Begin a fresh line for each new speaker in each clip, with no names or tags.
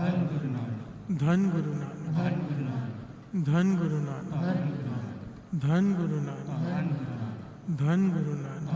धन गुरु नानक, धन गुरु नानक, धन गुरु नानक, धन गुरु नानक।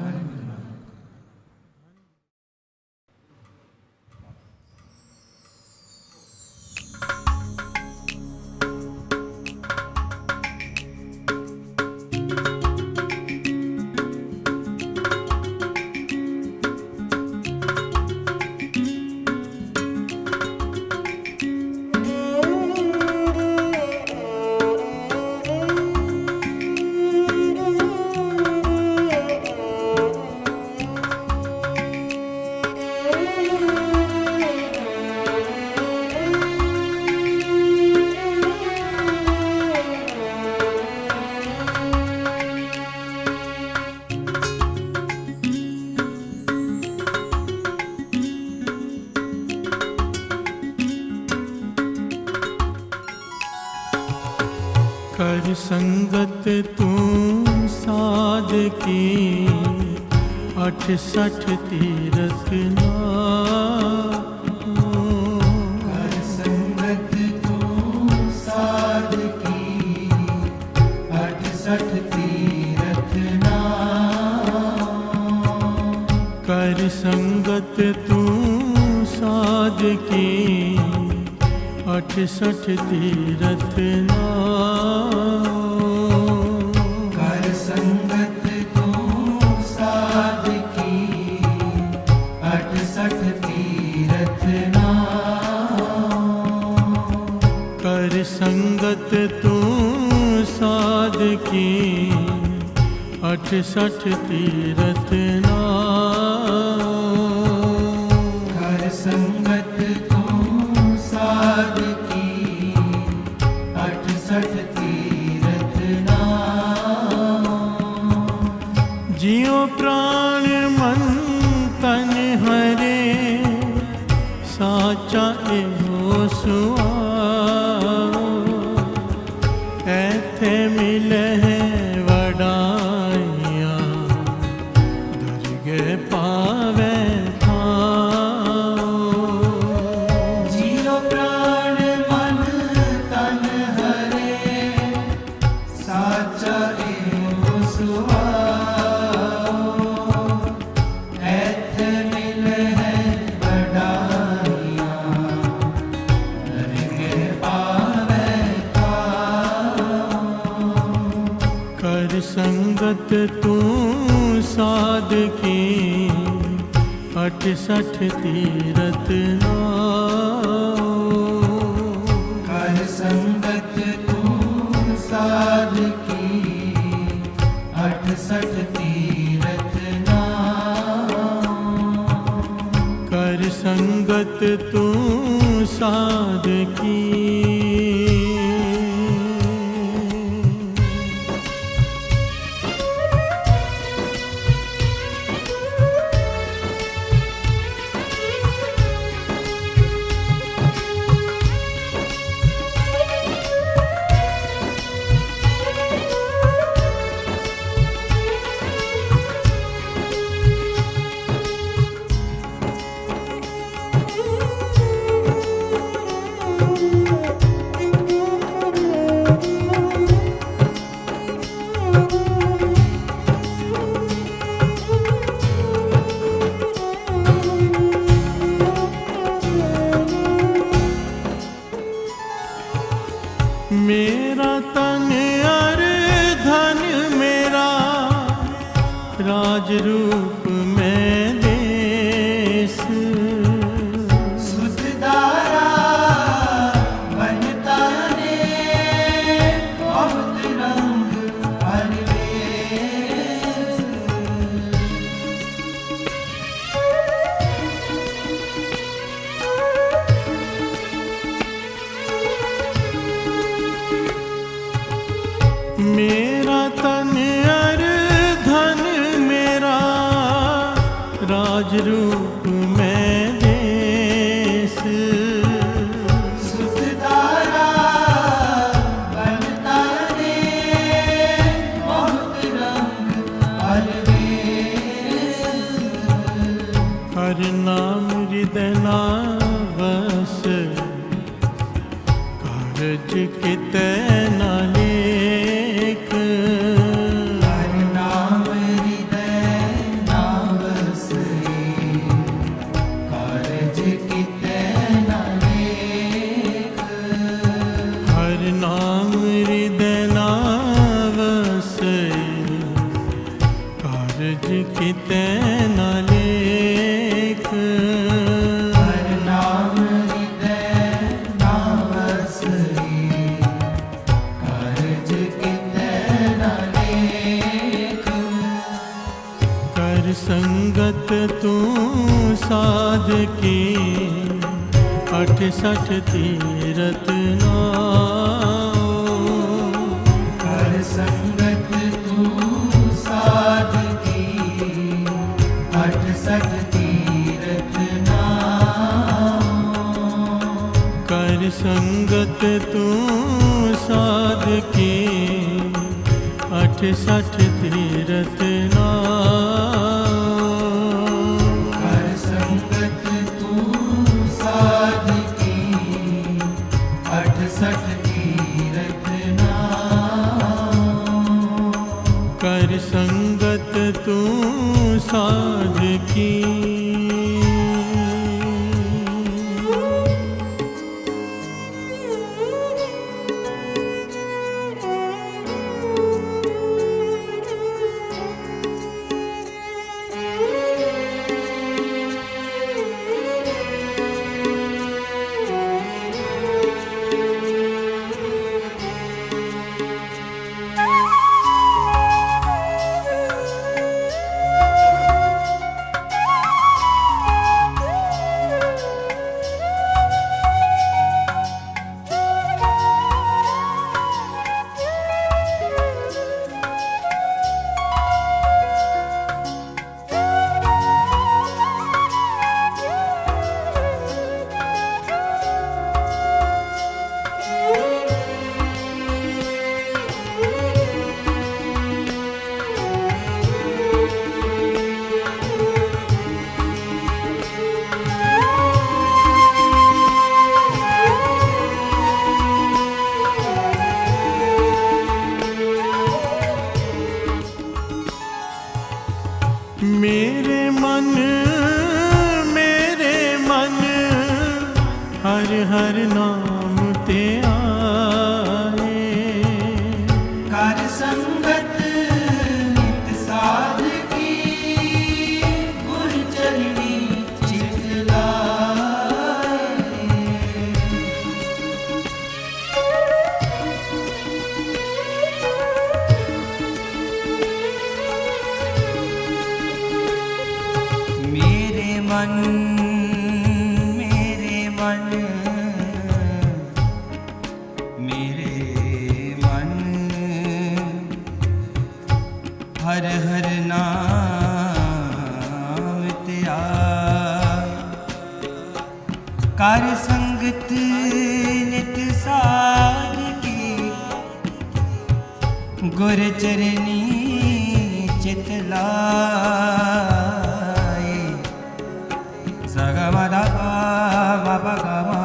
कर संगत तू साध की 68 तीरथ
कर संगत तू साध की 68 तीरथ
कर संगत तू साध की 68 तीरथ
कर संगत तू साध की 68 तीरथ
कर संगत तू साध की 68 तीरथ
कर संगत तू साध की 68 तीरथ
जियो प्राण मन तन हरे साचा एहो सुआओ ऐथे मिले वडाइया दरगे पावे
जियो प्राण मन तन हरे साचा एहो सुआओ ऐथे मिले वडाइया दरगे पावे
कर संगत तू साध की 68 तीरथ
कर संगत तू साध की 68 तीरथ
कर संगत तू साध की मेरा तन और धन मेरा राज रूप में देश
सुतदारा बनता ने बहुत रंग हरवेश
मेरा तन और धन मेरा राज रूप में देश
सुतदारा बनता ने बहुत रंग हरवेश
हर नाम हृदय नावस कारज कितै न लेख।
हर नाम हृदय ना बसे, कारज कितै न लेख।
हर नाम हृदय न बसे, कारज कितै न लेख।
हर नाम हृदय ना बसे, कारज कितै न लेख।
कर संगत तू साधकी, 68 तीरथ नाओ।
कर संगत तू साधकी, 68 तीरथ नाओ।
कर संगत तू साधकी, 68 तीरथ नाओ।
कर संगत तू साधकी, 68 तीरथ नाओ।
कर संगत तू साधकी। मेरे मन हर हर नाम ते आए।
कर संगत नित साधकी, गुर चरणी चित लाए। मेरे मन हर हर नाम ते आए। कर संगत नित साधकी, गुर चरणी चित लाए। सगमदा बाबा गमा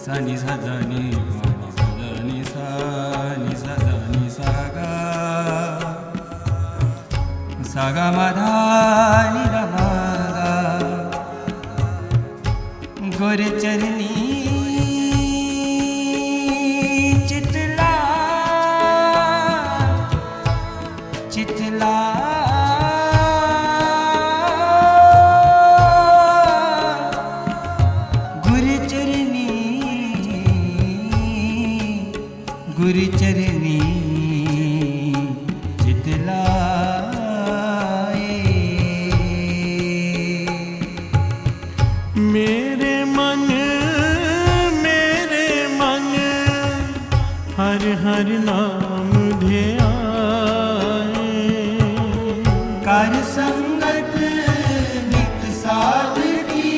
सनि सदनि सदनि सनि सदनि सगा सगमधानि रमगा। गुर चरणी चितला चितला। गुर चरणी चित लाए।
मेरे मन हर हर नाम ध्याए।
कर संगत नित साधकी,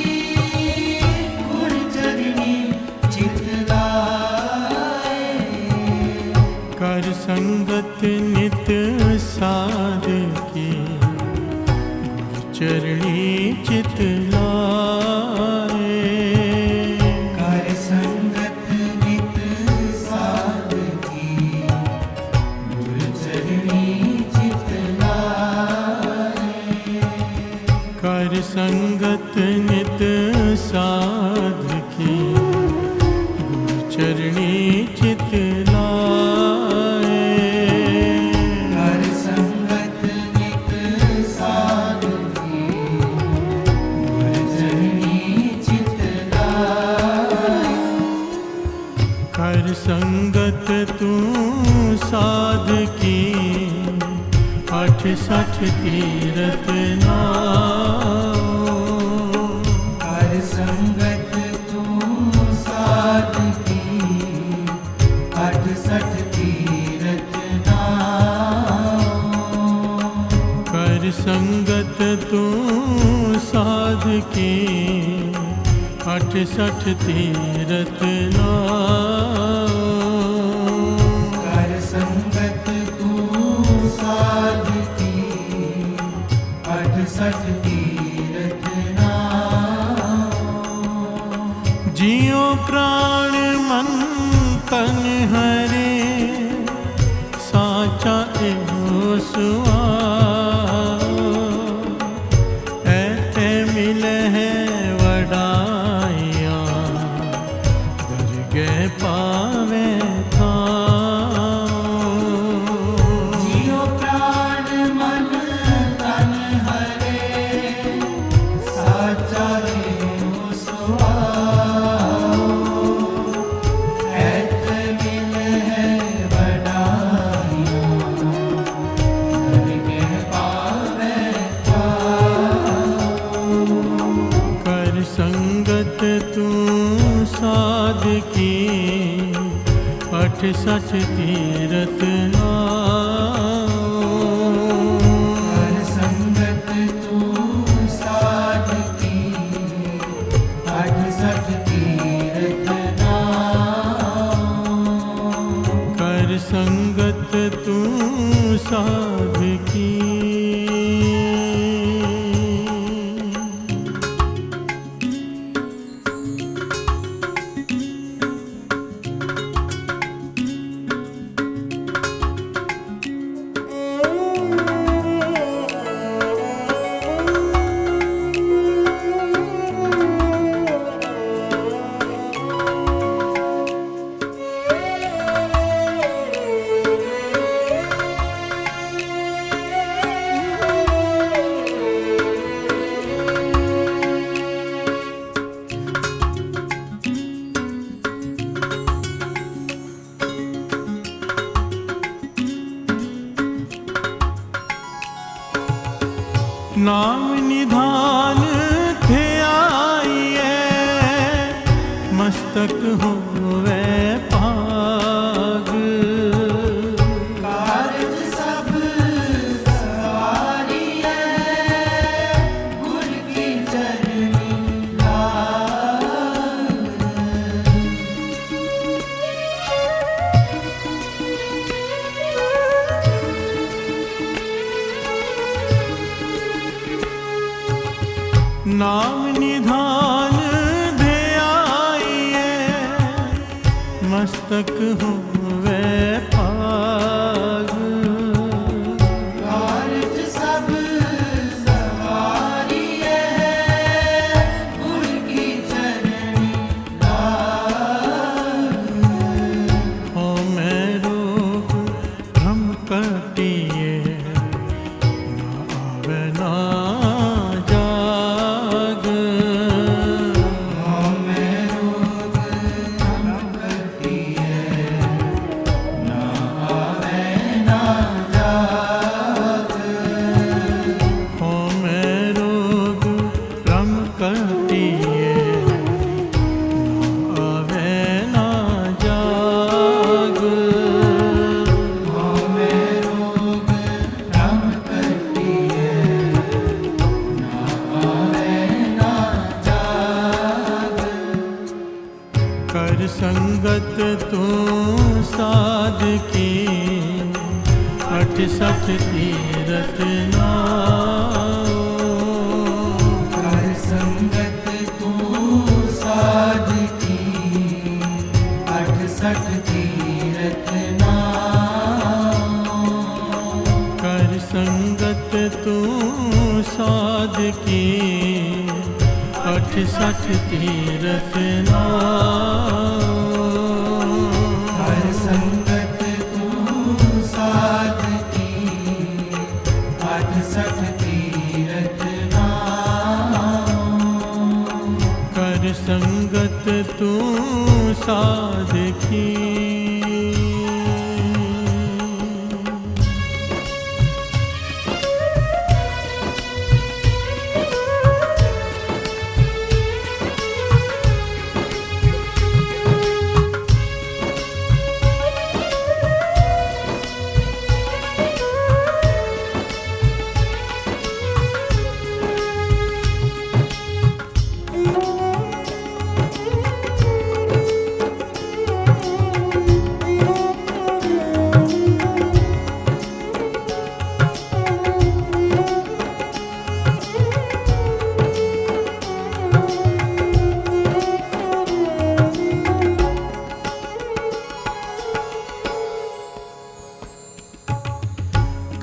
गुर चरणी चित लाए।
कर संगत नित साधकी, गुर चरणी चित लाए।
कर संगत नित साध की, गुर चरणी चित लाए।
कर संगत नित साध की, गुर चरणी चित लाए।
कर संगत नित साध की, गुर चरणी चित लाए।
कर संगत तू साध की, 68 तीरथ नाओ।
कर संगत तू साध की, 68 तीरथ नाओ।
कर संगत तू साध की, 68 तीरथ नाओ।
कर संगत तू साध की, 68 तीरथ नाओ।
जियो प्राण मन तन हरे, साचा एहो सुआओ। ऐते मिले है वडाइया, दरगह पावे थाओ।
जियो प्राण मन तन हरे, साचा एहो सुआओ। ऐत मिले है वडाइया, दरगह पावे थाओ।
कर संगत तू साध की, 68 तीरथ नाओ।
कर संगत तू साध की, 68 तीरथ नाओ।
कर संगत तू साध की। नाम निधान थे आइए, मस्तक होवे पाग।
कारज सब सवारिए, गुर की चरणी लाग।
नाम निधान दे आइए, मस्तक होवे पाग।
कारज सब सवारिए, गुर की चरणी लाग।
हो मैं रोग भ्रम कटिए, ना आवे ना जाग।
मैं रोग भ्रम कटिए, ना आवे ना जाग।
हो मैं रोग भ्रम कटिए, ना आवे ना जाग।
मैं रोग भ्रम कटिए, ना आवे ना जाग।
कर संगत तू साध की, 68 तीरथ नाओ। साध की 68 तीरथ नाम।
हर संगत तू साध की 68 तीरथ नाम।
कर संगत तू साध की।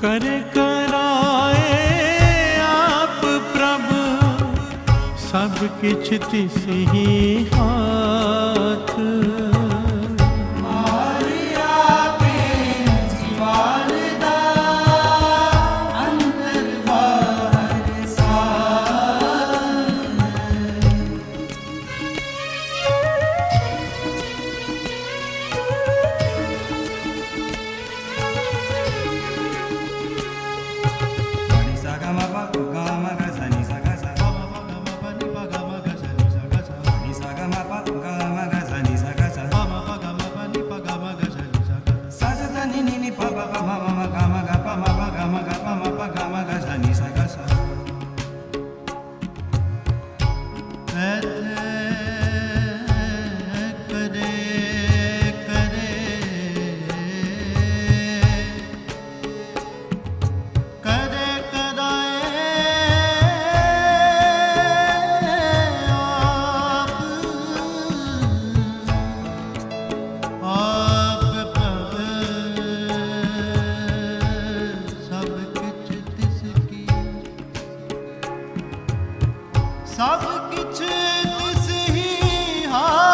कर कराए आप प्रभु सब किछ तिसि हाथ।
मारिया पे जीवाल दा अंदर बाहर साथ। सब किछ तिस ही हाथ।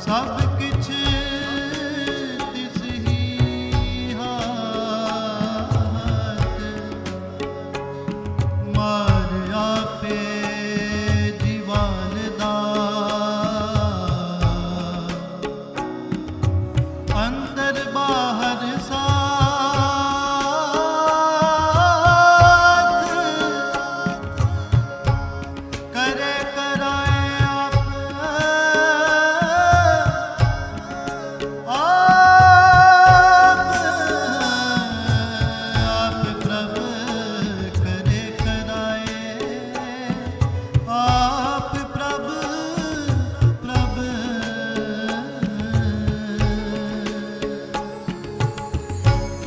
सब किछ तिस ही हाथ। मारिया पे जीवाल दा अंदर बाहर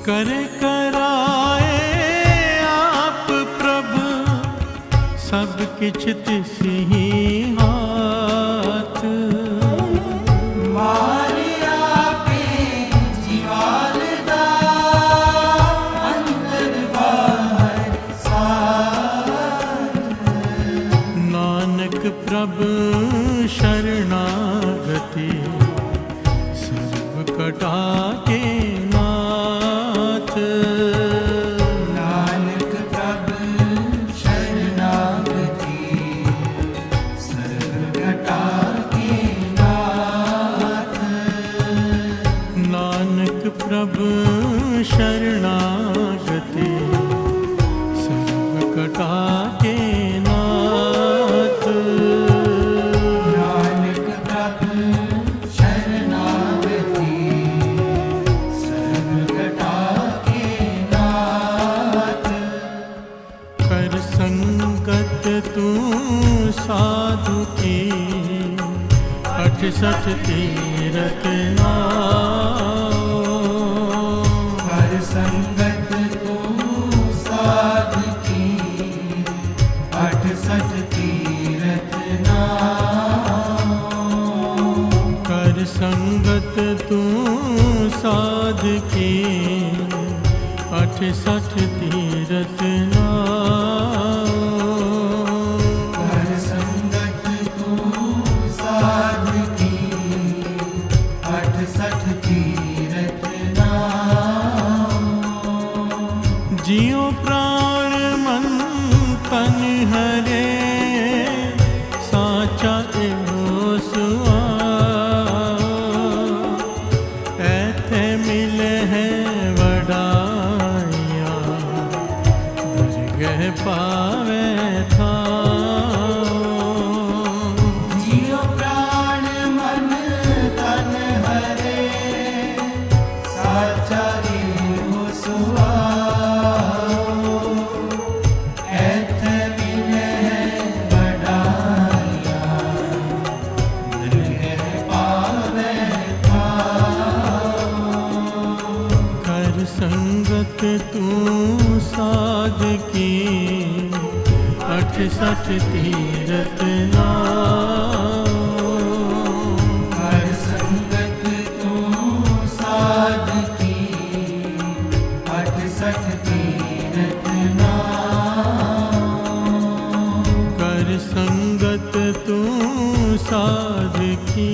कर कराए आप प्रभु सब किछ तिसि हाथ।
मारिया पे जीवाल दा अंदर बाहर साथ।
नानक प्रभु शरणागति सर्व कटा के नाथ।
नानक प्रभु शरणागति सर्व घटा के नाथ।
नानक प्रभु शरणागति सर्व कटा के नाथ।
नानक प्रभु शरणागति सर्व घटा के नाथ।
कर संगत तू साधु की 68 तीरथ नाम।
हर संगत तू साध की 68 तीरथ नाम।
कर संगत तू साध साध की 68 तीरथ नाम।
कर संगत तू साध की 68 तीरथ नाम।
जियो प्राण मन तन हरे साचा एहो सुआओ। ऐथे मिले है वडाइया दरगह पावे था।
जियो प्राण मन तन हरे साचा एहो सुआओ। ऐथे मिले वडाइया दरगह पावे
कर संगत तू साध की 68 तीरथ नाम।
कर संगत तू साध की 68 तीरथ नाम।
कर संगत तू साध की।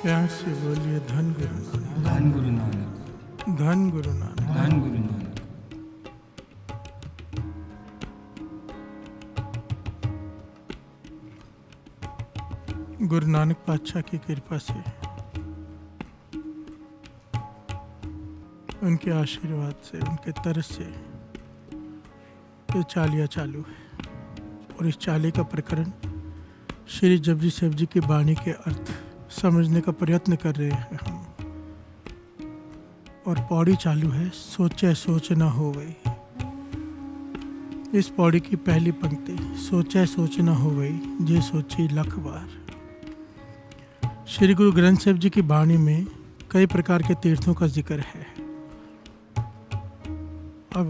प्यार से बोलिए धन गुरु नानक।
धन गुरु नानक।
धन गुरु नानक।
धन गुरु नानक।
गुरु नानक पातशाह की कृपा से, उनके आशीर्वाद से, उनके तरस से ये चालिया चालू है। और इस चाली का प्रकरण श्री जपजी साहिब जी की वाणी के अर्थ समझने का प्रयत्न कर रहे हैं हम। और पौड़ी चालू है, सोचे सोच न हो गई। इस पौड़ी की पहली पंक्ति, सोचे सोच न हो गई जे सोची लख बार। श्री गुरु ग्रंथ साहिब जी की वाणी में कई प्रकार के तीर्थों का जिक्र है। अब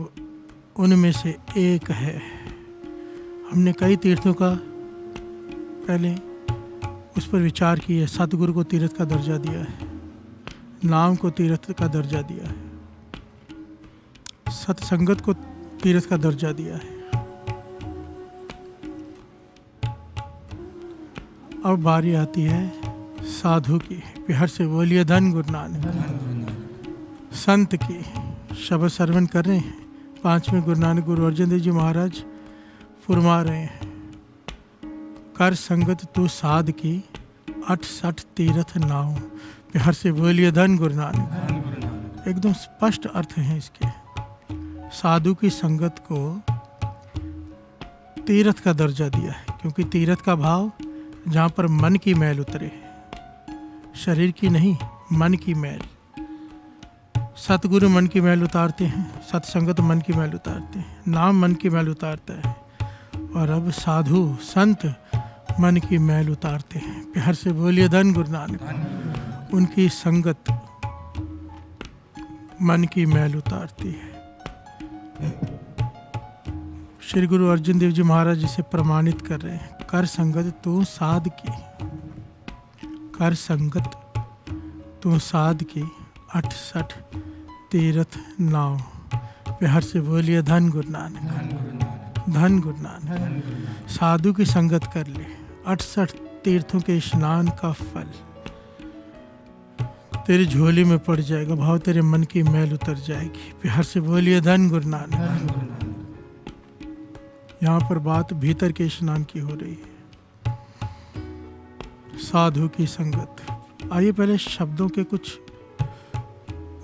उनमें से एक है, हमने कई तीर्थों का पहले उस पर विचार किया। सतगुरु को तीर्थ का दर्जा दिया है, नाम को तीर्थ का दर्जा दिया है, सत्संगत को तीर्थ का दर्जा दिया है। अब बारी आती है साधु की। प्यार से बोलिए धन गुरु नानक। संत की शब्द श्रवण कर रहे हैं। 5वें गुरु नानक गुरु अर्जन देव जी महाराज फुरमा रहे हैं, कर संगत तू साध की 68 तीर्थ नाव। प्यार से बोलिए धन गुरु नानक। एकदम स्पष्ट अर्थ हैं इसके। साधु की संगत को तीर्थ का दर्जा दिया है, क्योंकि तीर्थ का भाव जहाँ पर मन की मैल उतरे, शरीर की नहीं, मन की मैल। सतगुरु मन की मैल उतारते हैं, सत्संगत मन की मैल उतारते हैं, नाम मन की मैल उतारता है। और अब साधु संत मन की मैल उतारते हैं। प्यार से बोलिए धन गुरु नानक। उनकी संगत मन की मैल उतारती है। श्री गुरु अर्जन देव जी महाराज जिसे प्रमाणित कर रहे हैं, कर संगत तू साध की, कर संगत तू साध की 68 तीर्थ नाव। प्यार से बोलिए धन गुरु नानक,
धन गुरु नानक,
धन गुरु नानक।
धन गुरु नानक,
साधु की संगत कर ले, 68 तीर्थों के स्नान का फल तेरी झोली में पड़ जाएगा। भाव तेरे मन की मैल उतर जाएगी। प्यार से बोलिए धन गुरु नानक।
धन गुरु नानक,
यहाँ पर बात भीतर के स्नान की हो रही है, साधु की संगत। आइए पहले शब्दों के कुछ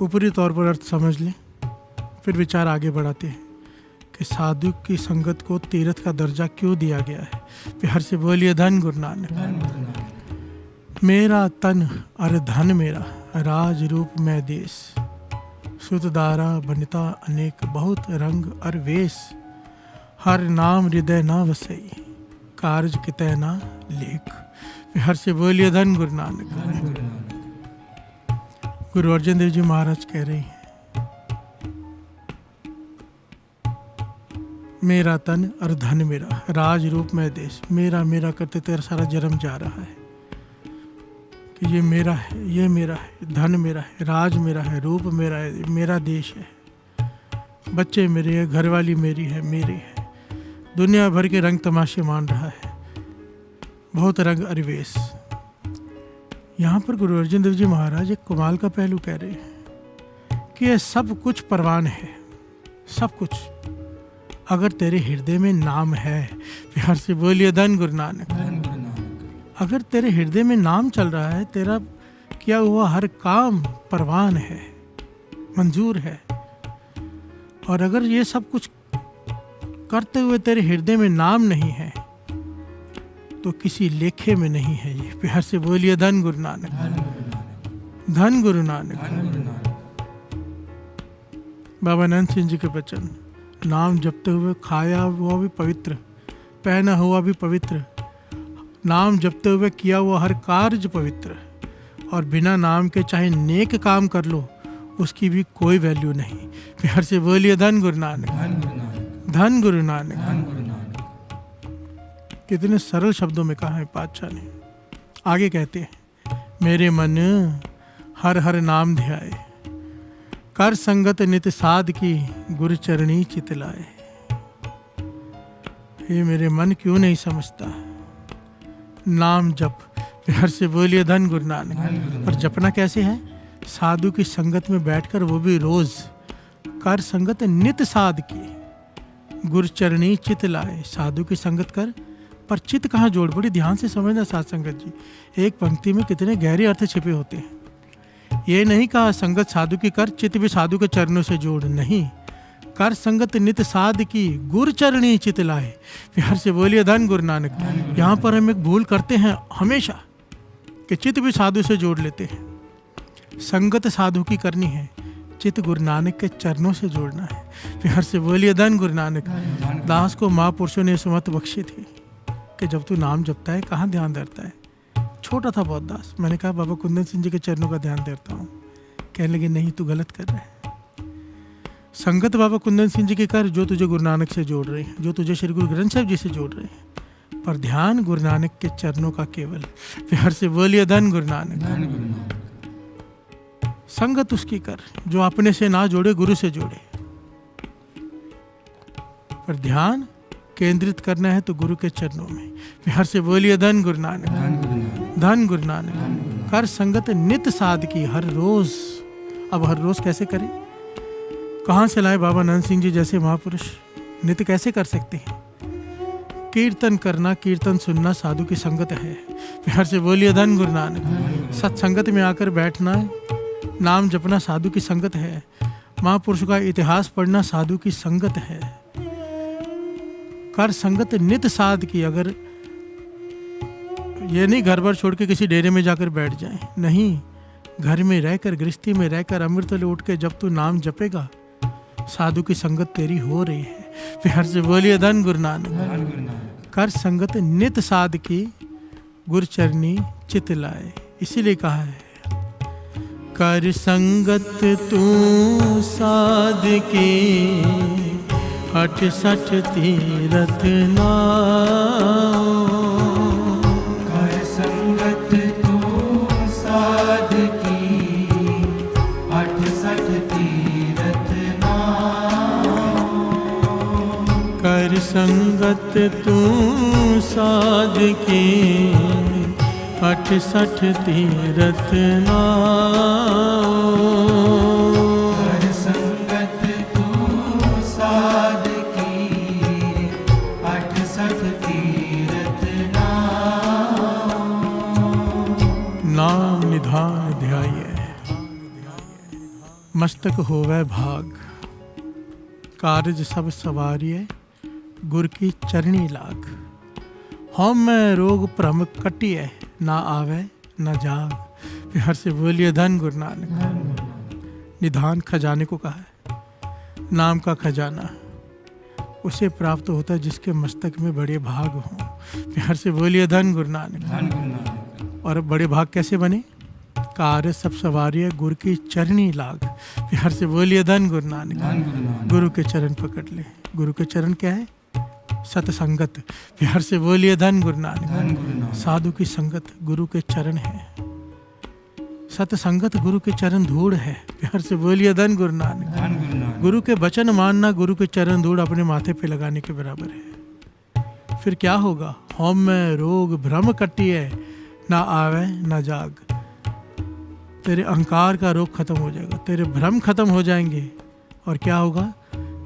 ऊपरी तौर पर अर्थ समझ लें, फिर विचार आगे बढ़ाते हैं कि साधु की संगत को तीर्थ का दर्जा क्यों दिया गया है। प्यार से बोलिए धन गुरु नानक।
धन गुरु नानक,
मेरा तन और धन मेरा, राज रूप में देश, सुत दारा बनिता अनेक, बहुत रंग और वेश, हर नाम हृदय ना वसई, कार्य कितै ना लेख। प्यार से बोलिए धन गुरु नानक।
धन गुरु नानक,
गुरु अर्जन देव जी महाराज कह रहे हैं, मेरा तन और धन मेरा, राज रूप में देश। मेरा मेरा करते तेरा सारा जन्म जा रहा है कि ये मेरा है, ये मेरा है, धन मेरा है, राज मेरा है, रूप मेरा है, मेरा देश है, बच्चे मेरे हैं, घरवाली मेरी है, मेरी है। दुनिया भर के रंग तमाशे मान रहा है, बहुत रंग अरिवेश। यहाँ पर गुरु अर्जन देव जी महाराज एक कमाल का पहलू कह रहे हैं कि ये सब कुछ परवान है, सब कुछ, अगर तेरे हृदय में नाम है। प्यार से बोलिए धन गुरु नानक।
धन गुरु नानक,
अगर तेरे हृदय में नाम चल रहा है, तेरा किया हुआ हर काम परवान है, मंजूर है, और अगर ये सब कुछ करते हुए तेरे हृदय में नाम नहीं है तो किसी लेखे में नहीं है ये। प्यार से बोलिए धन गुरु नानक।
धन गुरु नानक,
धन गुरु नानक।
धन गुरु नानक,
बाबा नंद सिंह जी के वचन, नाम जपते हुए खाया हुआ भी पवित्र, पहना हुआ भी पवित्र, नाम जपते हुए किया हुआ हर कार्य पवित्र, और बिना नाम के चाहे नेक काम कर लो उसकी भी कोई वैल्यू नहीं। प्यार से बोलिए धन गुरु नानक।
धन गुरु नानक,
धन गुरु नानक।
धन गुरु नानक,
कितने सरल शब्दों में कहा है पातशाह ने। आगे कहते हैं, मेरे मन हर हर नाम ध्याए, कर संगत नित साध की, गुरु चरणी चित लाए। ये मेरे मन क्यों नहीं समझता, नाम जप। प्यार से बोलिए धन गुरु नानक।
धन गुरु
और
नानक,
जपना कैसे है? साधु की संगत में बैठकर, वो भी रोज। कर संगत नित साध की, गुरु चरणी चित लाए। साधु की संगत कर, पर चित कहाँ जोड़? बड़ी ध्यान से समझना साध संगत जी, एक पंक्ति में कितने गहरे अर्थ छिपे होते हैं। ये नहीं कहा संगत साधु की कर, चित भी साधु के चरणों से जोड़, नहीं। कर संगत नित साध की, गुरु चरणी चित लाए। प्यार से बोलिए धन गुरु नानक। यहाँ पर हम एक भूल करते हैं हमेशा कि चित भी साधु से जोड़ लेते हैं। संगत साधु की करनी है, चित गुरु नानक के चरणों से जोड़ना है। प्यार से बोलिए धन गुरु नानक। दास को महापुरुषों ने सुमत बख्शी थी कि जब तू नाम जपता है कहाँ ध्यान धरता है। छोटा था बहुत दास, मैंने कहा बाबा कुंदन सिंह जी के चरणों का ध्यान धरता हूँ। कहने लगे नहीं, तू गलत कर रहा है। संगत बाबा कुंदन सिंह जी की कर, जो तुझे गुरु नानक से जोड़ रहे हैं, जो तुझे श्री गुरु ग्रंथ साहिब जी से जोड़ रहे हैं, पर ध्यान गुरु नानक के चरणों का केवल। प्यार से बोलिए धन गुरु नानक।
धन गुरु नानक,
संगत उसकी कर जो अपने से ना जोड़े, गुरु से जोड़े। पर ध्यान केंद्रित करना है तो गुरु के चरणों में। प्यार से बोलिए धन गुरु नानक।
धन गुरु नानक,
धन गुरु नानक। कर संगत नित साध की, हर रोज। अब हर रोज कैसे करें? कहाँ से लाए बाबा नंद सिंह जी जैसे महापुरुष? नित्य कैसे कर सकते हैं? कीर्तन करना, कीर्तन सुनना साधु की संगत है। प्यार से बोलिए धन गुरु नानक। सत्संगत में आकर बैठना, नाम जपना साधु की संगत है। महापुरुषों का इतिहास पढ़ना साधु की संगत है। कर संगत नित साध की, अगर ये नहीं घर भर छोड़ के किसी डेरे में जाकर बैठ जाए, नहीं, घर में रहकर, गृहस्थी में रहकर, अमृत ले उठ के जब तू नाम जपेगा, साधु की संगत तेरी हो रही है। प्यार से बोलिए धन गुरु नानक।
धन गुरु नानक,
कर संगत नित साध की, गुरु चरणी चित लाए। इसीलिए कहा है, कर संगत तू साध की, 68 तीरथ नाओ।
कर संगत तू साध की, 68 तीरथ नाओ।
संगत तू साध की 68 तीरथ नाओ।
हर संगत तू साध की 68 तीरथ नाओ।
नाम निधान ध्याये मस्तक होवै भाग। कारज सब सवारिये गुर की चरणी लाग। होम में रोग भ्रम कटिए ना आवे ना जाग। बिहार से बोलिए धन गुरु नानक। निधान खजाने को कहा है। नाम का खजाना उसे प्राप्त होता है जिसके मस्तक में बड़े भाग हों। बिहार से बोलिए धन गुरु नानक। और बड़े भाग कैसे बने? कार्य सब सवारी गुरु की चरणी लाग। बिहार से बोलिए धन गुरु नानक। गुरु के चरण पकड़ ले। गुरु के चरण क्या है? सतसंगत। बिहार से बोलिए धन गुरु नानक। साधु की संगत गुरु के चरण है। सतसंगत गुरु के चरण धूड़ है। बिहार से बोलिए धन गुरु नानक। गुरु के वचन मानना गुरु के चरण धूड़ अपने माथे पे लगाने के बराबर है। फिर क्या होगा? होम में रोग भ्रम कटिए ना आवे ना जाग। तेरे अहंकार का रोग खत्म हो जाएगा, तेरे भ्रम खत्म हो जाएंगे। और क्या होगा?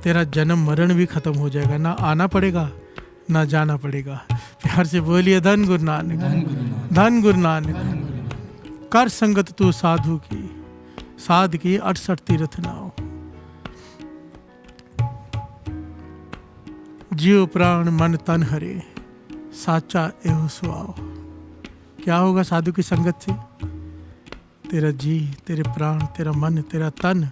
तेरा जन्म मरण भी खत्म हो जाएगा। ना आना पड़ेगा ना जाना पड़ेगा। प्यार से बोलिए धन गुरु नानक। धन गुरु नानक। कर संगत तू साधु की साध की 68 तीरथ नाओ। जीव प्राण मन तन हरे साचा एहो सुआओ। क्या होगा साधु की संगत से? तेरा जी, तेरे प्राण, तेरा मन, तेरा तन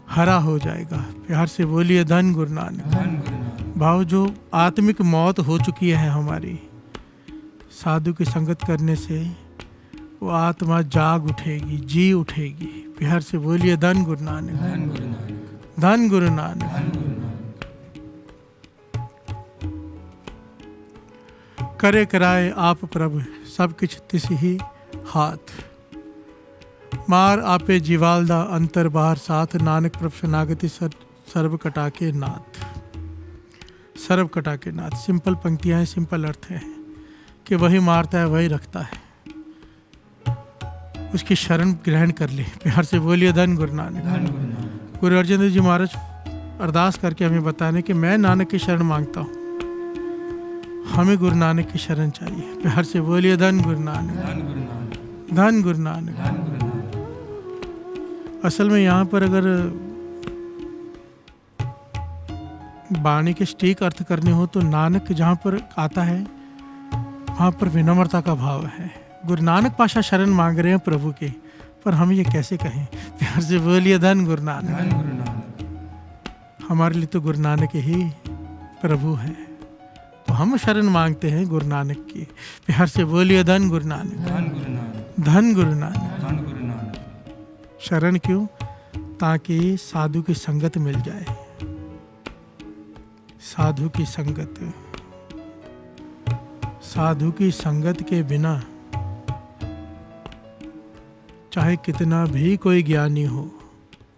हरा हो जाएगा। प्यार से बोलिए धन गुरु नानक। भाव जो आत्मिक मौत हो चुकी है हमारी, साधु की संगत करने से वो आत्मा जाग उठेगी, जी उठेगी। प्यार से बोलिए धन गुरु नानक। धन गुरु नानक। करे कराए आप प्रभु सब किछ तिस ही हाथ। मार आपे जीवालदा अंतर बाहर साथ। नानक प्रभु शरणागति सर्व कटा के नाथ। सर्व कटा के नाथ। सिंपल पंक्तियां हैं, सिंपल अर्थ है कि वही मारता है वही रखता है। उसकी शरण ग्रहण कर ले। प्यार से बोलिए धन गुरु नानक। गुरु अर्जन देव जी महाराज अरदास करके हमें बताने कि मैं नानक की शरण मांगता हूँ, हमें गुरु नानक की शरण चाहिए। प्यार से बोलिए धन गुरु नानक। धन गुरु नानक। असल में यहाँ पर अगर वाणी के सटीक अर्थ करने हो तो नानक जहाँ पर आता है वहाँ पर विनम्रता का भाव है। गुरु नानक पाशा शरण मांग रहे हैं प्रभु के, पर हम ये कैसे कहें? प्यार से बोलिए धन गुरु नानक। हमारे लिए तो गुरु नानक ही प्रभु है, तो हम शरण मांगते हैं गुरु नानक की। प्यार से बोलिए धन गुरु नानक। धन गुरु नानक। शरण क्यों? ताकि साधु की संगत मिल जाए। साधु की संगत, साधु की संगत के बिना चाहे कितना भी कोई ज्ञानी हो,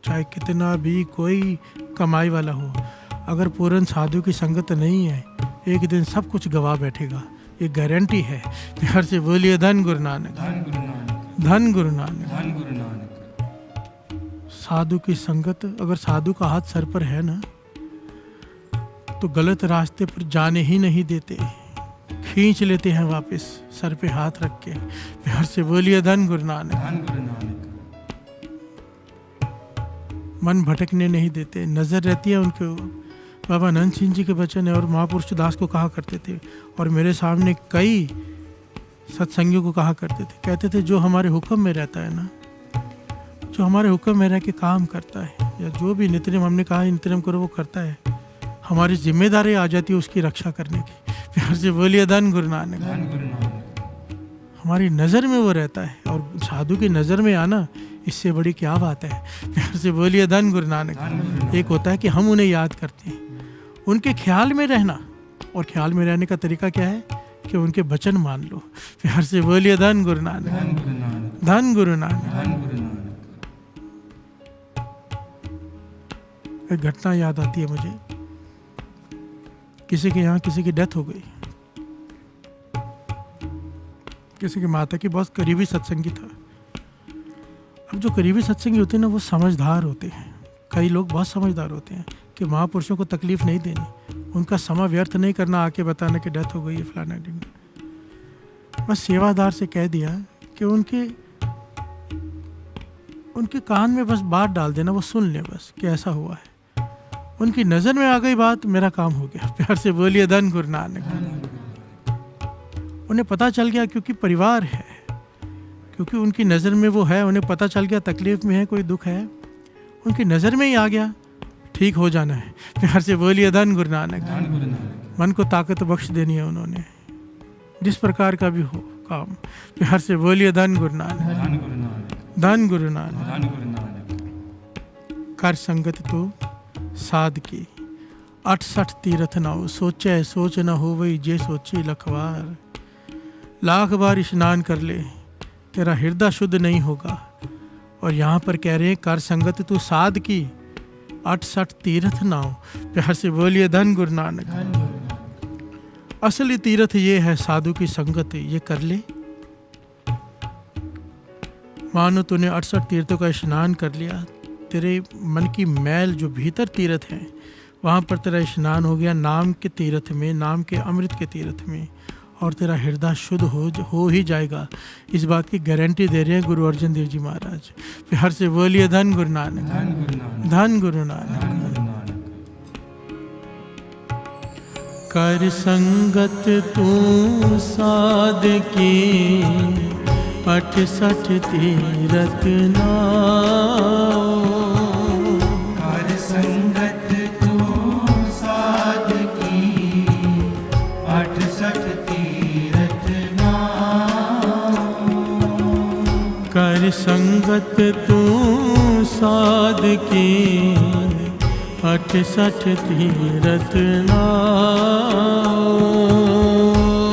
चाहे कितना भी कोई कमाई वाला हो, अगर पूर्ण साधु की संगत नहीं है एक दिन सब कुछ गवा बैठेगा। ये गारंटी है। प्यार से बोलिए धन गुरु नानक। धन गुरु नानक। साधु की संगत, अगर साधु का हाथ सर पर है ना तो गलत रास्ते पर जाने ही नहीं देते, खींच लेते हैं वापस सर पे हाथ रख के। प्यार से बोलिए धन गुरु नानक। मन भटकने नहीं देते, नजर रहती है उनके। बाबा नंद सिंह जी के वचन है और महापुरुष दास को कहा करते थे, और मेरे सामने कई सत्संगियों को कहा करते थे। कहते थे जो हमारे हुक्म में रहता है ना, जो हमारे हुक्म में रह के काम करता है, या जो भी नित्यनेम हमने कहा नित्यनेम करो वो करता है, हमारी जिम्मेदारी आ जाती है उसकी रक्षा करने की। प्यार से बोलिए धन गुरु नानक। हमारी नज़र में वो रहता है, और साधु की नज़र में आना इससे बड़ी क्या बात है। प्यार से बोलिए धन गुरु नानक। एक होता है कि हम उन्हें याद करते हैं, उनके ख्याल में रहना, और ख्याल में रहने का तरीका क्या है कि उनके वचन मान लो। प्यार से बोलिए धन गुरु नानक। धन गुरु नानक। एक घटना याद आती है मुझे किसी के यहाँ किसी की डेथ हो गई, किसी की माता की बहुत करीबी सत्संगी था। अब जो करीबी सत्संगी होते हैं ना वो समझदार होते हैं। कई लोग बहुत समझदार होते हैं कि महापुरुषों को तकलीफ नहीं देनी, उनका समय व्यर्थ नहीं करना, आके बताने की डेथ हो गई है फलाना दिन। बस सेवादार से कह दिया कि उनके कान में बस बात डाल देना, वो सुन ले बस कि ऐसा हुआ है। उनकी नज़र में आ गई बात, मेरा काम हो गया। प्यार से बोलिए धन गुरु नानक। उन्हें पता चल गया क्योंकि परिवार है, क्योंकि उनकी नज़र में वो है, उन्हें पता चल गया तकलीफ में है, कोई दुख है, उनकी नज़र में ही आ गया, ठीक हो जाना है। प्यार से बोलिए धन गुरु नानक। मन को ताकत बख्श देनी है उन्होंने, जिस प्रकार का भी हो काम। प्यार से बोलिए धन गुरु नानक, धन गुरु नानक। कर संगत तो साध की 68 तीरथ नाओ, सोचे सोच न हो वही जे सोची लखवार। लाख बार स्नान कर ले तेरा हृदय शुद्ध नहीं होगा। और यहाँ पर कह रहे हैं कर संगत तू साध की 68 तीर्थ नाओ। प्यार से बोलिए धन गुरु नानक। असली तीर्थ ये है साधु की संगत, ये कर ले। मानो तूने 68 तीर्थों का स्नान कर लिया, तेरे मन की मैल जो भीतर तीर्थ है वहाँ पर तेरा स्नान हो गया नाम के तीर्थ में, नाम के अमृत के तीर्थ में, और तेरा हृदय शुद्ध हो ही जाएगा। इस बात की गारंटी दे रहे हैं गुरु अर्जन देव जी महाराज। प्यार से बोलिए धन गुरु नानक, धन गुरु नानक। कर संगत तू साध की 68 तीरथ नाओ।
कर संगत तू साध की 68 तीरथ नाओ।
कर संगत तू साध की 68 तीरथ नाओ।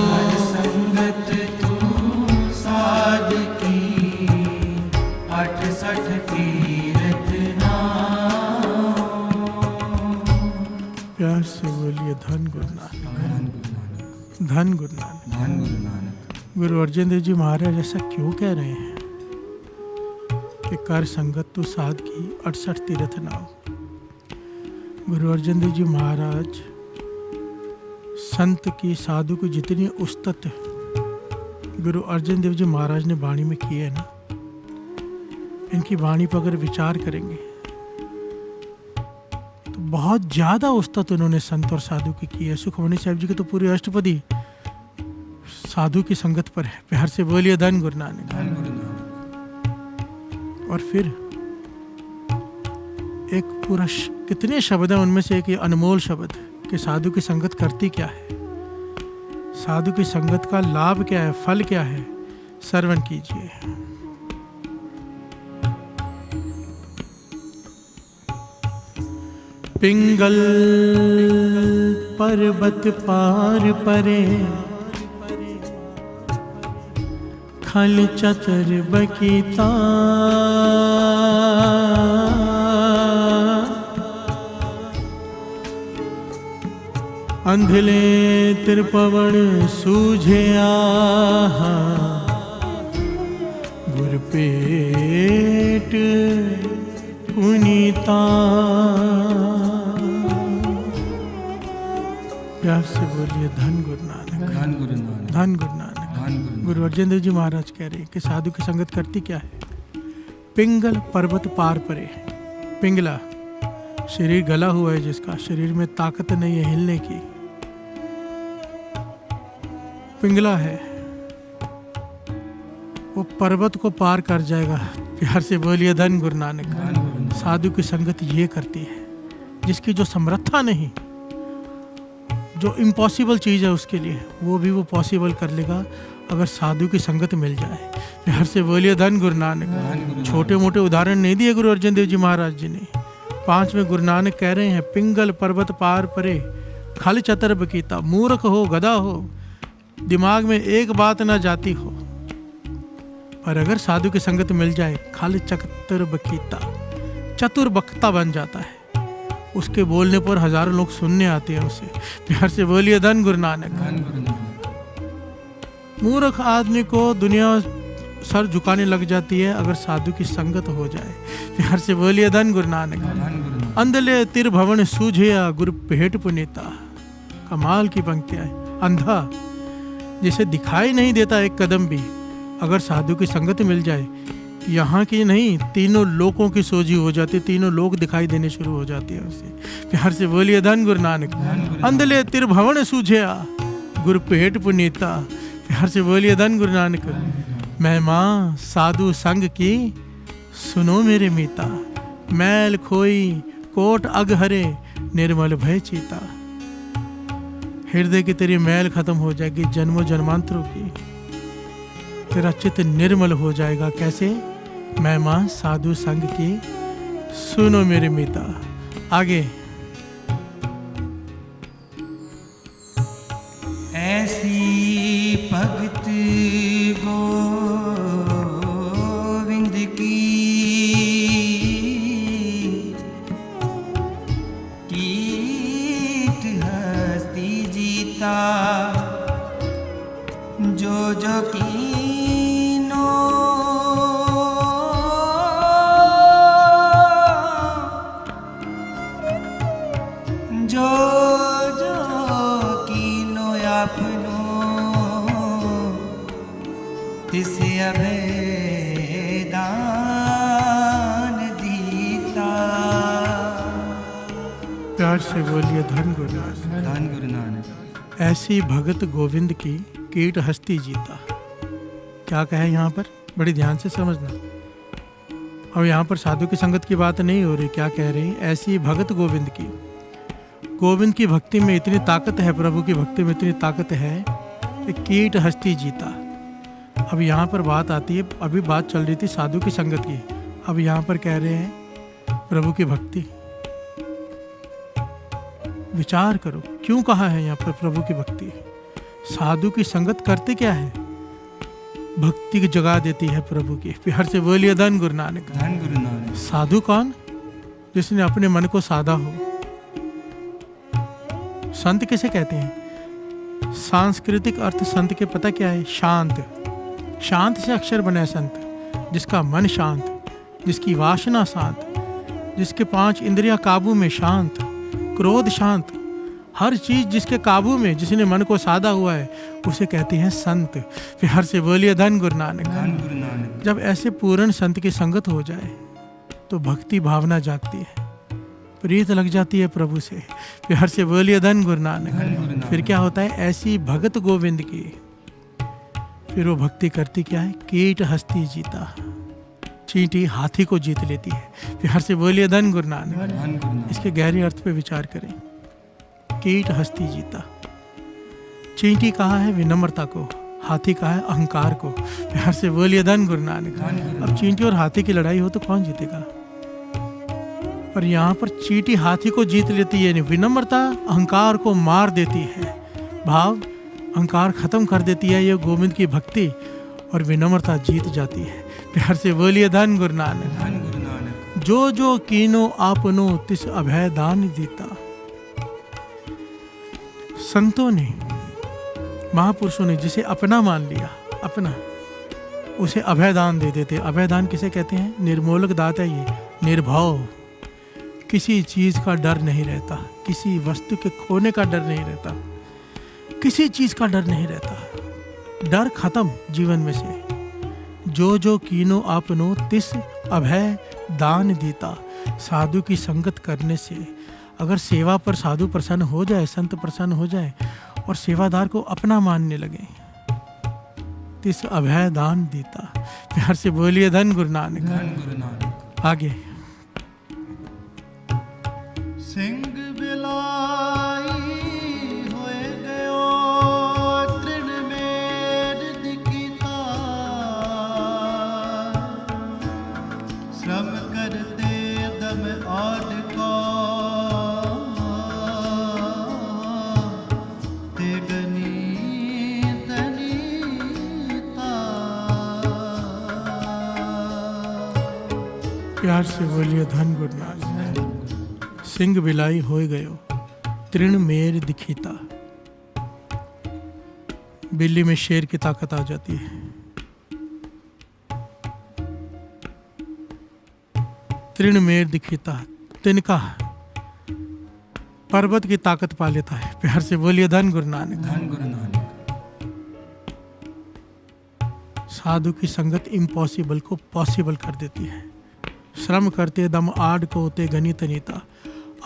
कर संगत तू साध की 68 तीरथ नाओ।
प्यार से बोलिए धन गुरु नानक, धन गुरु नानक। गुरु अर्जन देव जी महाराज ऐसा क्यों कह रहे हैं कि कर संगत तू साध की 68 तीर्थ नाओ। गुरु अर्जन देव जी महाराज संत की, साधु की जितनी उस्तत गुरु अर्जन देव जी महाराज ने वाणी में की है ना, इनकी वाणी पर अगर विचार करेंगे तो बहुत ज्यादा उस्तत उन्होंने संत और साधु की है। सुखमणि साहिब जी की तो पूरी अष्टपदी साधु की संगत पर है। प्यार से बोलिए धन गुरु नानक। और फिर एक पूरा कितने शब्द हैं, उनमें से एक ये अनमोल शब्द कि साधु की संगत करती क्या है, साधु की संगत का लाभ क्या है, फल क्या है, श्रवण कीजिए। पिंगल पर्वत पार परे, खल चतर बकीता। अंधले त्रिपवन सूझे आहा, गुरपेट पुनीता। प्यार से बोलिए धन गुरु नानक,
धन गुरु नानक,
धन गुरु नानक। गुरु अर्जन देव जी महाराज कह रहे हैं कि साधु की संगत करती क्या है। पिंगल पर्वत पार परे। पिंगला शरीर गला हुआ है, जिसका शरीर में ताकत नहीं है हिलने की, पिंगला है, वो पर्वत को पार कर जाएगा। प्यार से बोलिए धन गुरु नानक। साधु की संगत ये करती है जिसकी जो समर्था नहीं, जो इम्पॉसिबल चीज़ है उसके लिए वो भी वो पॉसिबल कर लेगा अगर साधु की संगत मिल जाए। प्यार से बोलिए धन गुरु नानक। छोटे मोटे उदाहरण नहीं दिए गुरु अर्जन देव जी महाराज जी ने। 5वें गुरु नानक कह रहे हैं पिंगल पर्वत पार परे, खल चतर बकीता। मूर्ख हो, गधा हो, दिमाग में एक बात ना जाती हो, पर अगर साधु की संगत मिल जाए, खल चतर बकीता, चतुर बक्ता बन जाता है। उसके बोलने पर हजारों लोग सुनने आते हैं उसे। प्यार से बोलिए धन गुरु नानक।
धन गुरु नानक।
मूर्ख आदमी को दुनिया सर झुकाने लग जाती है अगर साधु की संगत हो जाए। प्यार से बोलिए धन गुरु नानक।
धन गुरु नानक।
अंधले तिर भवन सूझिया गुरु भेंट पुनीता। कमाल की पंक्तियां है। अंधा जिसे दिखाई नहीं देता एक कदम भी, अगर साधु की संगत मिल जाए, यहाँ की नहीं तीनों लोगों की सोझी हो जाती, तीनों लोग दिखाई देने शुरू हो जाते हैं उसे। प्यार से बोलिए धन गुरु नानक। अंधले तिर भवन सूझिया गुरु भेंट पुनीता। प्यार से बोलिए धन गुरु नानक। महिमा साधु संग की सुनो मेरे मीता। मैल खोई कोट अग हरे निर्मल भय चीता। हृदय की तेरी मैल खत्म हो जाएगी जन्मों जन्मांतरों की, तेरा चित्त निर्मल हो जाएगा। कैसे? महिमा साधु संग की सुनो मेरे मीता। आगे
ऐसी भगत गोविंद की कीट हस्ती जीता। जो जो कीनो जो जो कीनो आपनो तिस अभय दान दीता।
प्यार से बोलिए धन गुरु नानक।
धन गुरु नानक।
ऐसी भगत गोविंद की कीट हस्ती जीता। क्या कहे यहाँ पर? बड़ी ध्यान से समझना। अब यहाँ पर साधु की संगत की बात नहीं हो रही। क्या कह रही? ऐसी भगत गोविंद की। गोविंद की भक्ति में इतनी ताकत है, प्रभु की भक्ति में इतनी ताकत है कि कीट हस्ती जीता। अब यहाँ पर बात आती है, अभी बात चल रही थी साधु की संगत की, अब यहाँ पर कह रहे हैं प्रभु की भक्ति। विचार करो क्यों कहा है यहाँ पर प्रभु की भक्ति। साधु की संगत करते क्या है? भक्ति की जगा देती है प्रभु की। प्यार से बोलिए धन गुरु नानक।
धन गुरु नानक।
साधु कौन? जिसने अपने मन को साधा हो। संत किसे कहते हैं? सांस्कृतिक अर्थ संत के पता क्या है? शांत। शांत से अक्षर बना है संत। जिसका मन शांत, जिसकी वासना शांत, जिसके 5 इंद्रियां काबू में, शांत, क्रोध शांत, हर चीज जिसके काबू में, जिसने मन को साधा हुआ है, उसे कहते हैं संत। प्यार से बोलिए धन गुरु नानक।
धन गुरु नानक।
जब ऐसे पूर्ण संत की संगत हो जाए तो भक्ति भावना जागती है, प्रीत लग जाती है प्रभु से। प्यार से बोलिए धन गुरु नानक। फिर क्या होता है? ऐसी भगत गोविंद की, फिर वो भक्ति करती क्या है? कीट हस्ती जीता। चींटी हाथी को जीत लेती है। प्यार से बोलिए धन गुरु नानक।
धन गुरु नानक।
इसके गहरे अर्थ पे विचार करें। कीट हस्ती जीता। चींटी कहा है विनम्रता को, हाथी कहा है अहंकार को। प्यार से बोलिए धन गुरु नानक। अब चींटी और हाथी की लड़ाई हो तो कौन जीतेगा? पर यहाँ पर चींटी हाथी को जीत लेती है, विनम्रता अहंकार को मार देती है। भाव अहंकार खत्म कर देती है ये गोविंद की भक्ति, और विनम्रता जीत जाती है। प्यार से बोलिए धन गुरु नानक।
धन गुरु नानक।
जो जो कीनो आपनो तिस अभय दान दीता। संतों ने, महापुरुषों ने जिसे अपना मान लिया, अपना, उसे अभय दान दे देते। अभय दान किसे कहते हैं? निर्मोलक दाता। ये निर्भव, किसी चीज का डर नहीं रहता, किसी वस्तु के खोने का डर नहीं रहता, किसी चीज का डर नहीं रहता, डर खत्म जीवन में से। जो जो कीनो आपनो तिस अभय दान दीता। साधु की संगत करने से अगर सेवा पर साधु प्रसन्न हो जाए, संत प्रसन्न हो जाए और सेवादार को अपना मानने लगे, तिस अभय दान दीता। प्यार से बोलिए धन गुरु नानक।
धन गुरु नानक।
आगे
सिंह बिलाई होए गयो तृण मेर दिखिता। श्रम करते दम आद को तेगनी तनीता।
प्यार से बोलिए धन गुरु नानक। सिंह बिलाई होए गयो तृण मेर दिखीता। बिल्ली में शेर की ताकत आ जाती है। तृण मेर दिखीता, तिनका पर्वत की ताकत पा लेता है। प्यार से बोलिए धन गुरु नानक।
धन गुरु नानक।
साधु की संगत इम्पॉसिबल को पॉसिबल कर देती है। श्रम करते दम आड़ को होते गनी तनीता।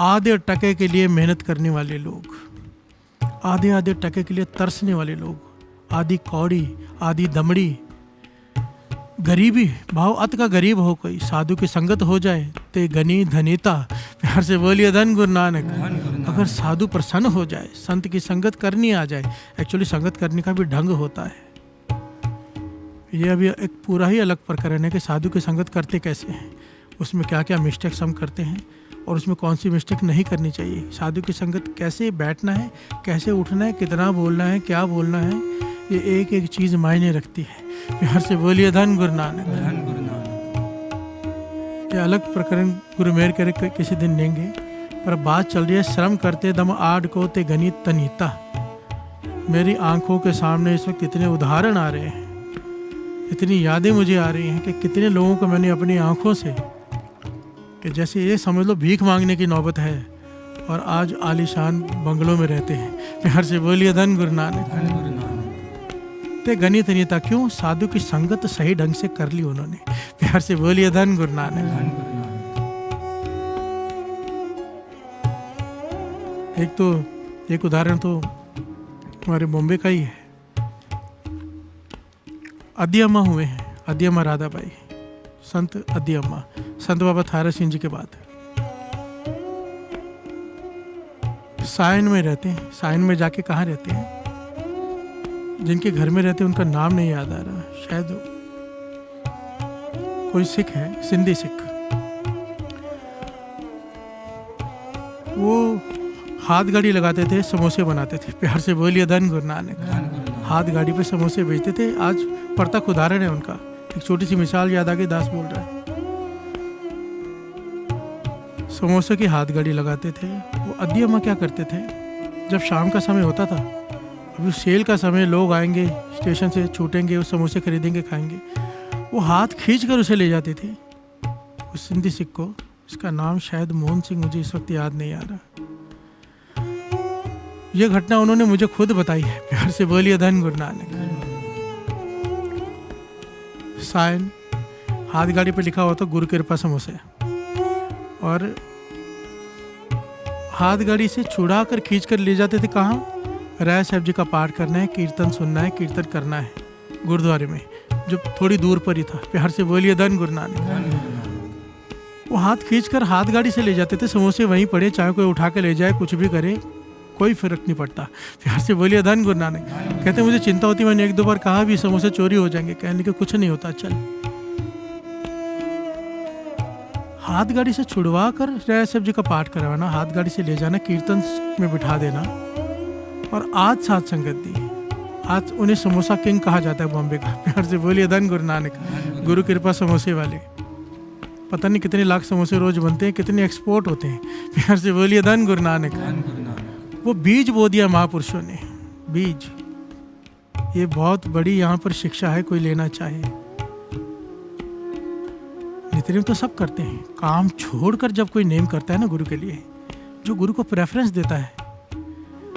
आधे टके के लिए मेहनत करने वाले लोग, आधे आधे टके के लिए तरसने वाले लोग, आधी कौड़ी आधी दमड़ी, गरीबी भाव अत का गरीब हो कोई, साधु की संगत हो जाए ते गनी धनीता। प्यार से बोलिए धन गुरु नानक। अगर साधु प्रसन्न हो जाए, संत की संगत करनी आ जाए। एक्चुअली संगत करने का भी ढंग होता है। ये अभी एक पूरा ही अलग प्रकरण है कि साधु की संगत करते कैसे हैं, उसमें क्या क्या मिस्टेक्स हम करते हैं और उसमें कौन सी मिस्टेक नहीं करनी चाहिए। साधु की संगत कैसे बैठना है, कैसे उठना है, कितना बोलना है, क्या बोलना है, ये एक एक चीज़ मायने रखती है। प्यार से बोलिए धन गुरु नानक।
धन गुरु नानक।
ये अलग प्रकरण गुरु मेहर करे किसी दिन लेंगे, पर बात चल रही है श्रम करते दम आड़ को ते गणित तनीता। मेरी आंखों के सामने इस वक्त इतने उदाहरण आ रहे हैं, इतनी यादें मुझे आ रही हैं कि कितने लोगों को मैंने अपनी आंखों से, कि जैसे ये समझ लो भीख मांगने की नौबत है और आज आलीशान बंगलों में रहते हैं। प्यार से बोलिए धन गुरु नानक।
धन गुरु नानक।
ते गणित तनीता, क्यों? साधु की संगत सही ढंग से कर ली उन्होंने। प्यार से बोलिए धन गुरु नानक।
धन गुरु नानक।
एक उदाहरण तो हमारे बॉम्बे का ही है। अदियम्मा हुए हैं, अदियम्मा राधाबाई, संत अदियम्मा, संत बाबा थारा सिंह जी के बाद। सायन में रहते हैं। सायन में जाके कहाँ रहते हैं? जिनके घर में रहते हैं उनका नाम नहीं याद आ रहा, शायद कोई सिख है, सिंधी सिख। वो हाथ गाड़ी लगाते थे, समोसे बनाते थे। प्यार से बोलिए धन गुरु नानक। हाथ गाड़ी पे समोसे बेचते थे। आज प्रत्यक्ष उदाहरण है उनका। एक छोटी सी मिसाल याद आ गई, दास बोल रहा है। समोसे की हाथ गाड़ी लगाते थे। वो अदियम्मा क्या करते थे, जब शाम का समय होता था, अभी सेल का समय, लोग आएंगे स्टेशन से, छूटेंगे, उस समोसे खरीदेंगे, खाएंगे, वो हाथ खींच कर उसे ले जाते थे, उस सिंधी सिख को। इसका नाम शायद मोहन सिंह, मुझे इस वक्त याद नहीं आ रहा। ये घटना उन्होंने मुझे खुद बताई है। प्यार से बोलिए धन गुरु नानक। सायन हाथ गाड़ी पे लिखा हुआ था गुरु कृपा समोसे, और हाथ गाड़ी से छुड़ा कर खींच कर ले जाते थे। कहाँ? राय साहब जी का पाठ करना है, कीर्तन सुनना है, कीर्तन करना है गुरुद्वारे में, जो थोड़ी दूर पर ही था। प्यार से बोलिए धन गुरु नानक। वो हाथ खींच कर हाथ गाड़ी से ले जाते थे। समोसे वहीं पड़े, चाहे कोई उठा के ले जाए, कुछ भी करे, कोई फर्क नहीं पड़ता। प्यार से बोलिए धन गुरु नानक। कहते मुझे चिंता होती, मैंने एक दो बार कहा भी समोसे चोरी हो जाएंगे, कहने के कुछ नहीं होता, चल। हाथ गाड़ी से छुड़वा कर राय साहब जी का पाठ करवाना, हाथ गाड़ी से ले जाना, कीर्तन में बिठा देना, और आज साथ संगत दी। आज उन्हें समोसा किंग कहा जाता है बॉम्बे का। प्यार से बोलिए धन गुरु नानक। गुरु कृपा समोसे वाले, पता नहीं कितने लाख समोसे रोज बनते हैं, कितने एक्सपोर्ट होते हैं। प्यार से बोलिए धन गुरु नानक। वो बीज बो दिया महापुरुषों ने, बीज। ये बहुत बड़ी यहाँ पर शिक्षा है, कोई लेना चाहे। नित्य तो सब करते हैं, काम छोड़कर जब कोई नेम करता है ना गुरु के लिए, जो गुरु को प्रेफरेंस देता है,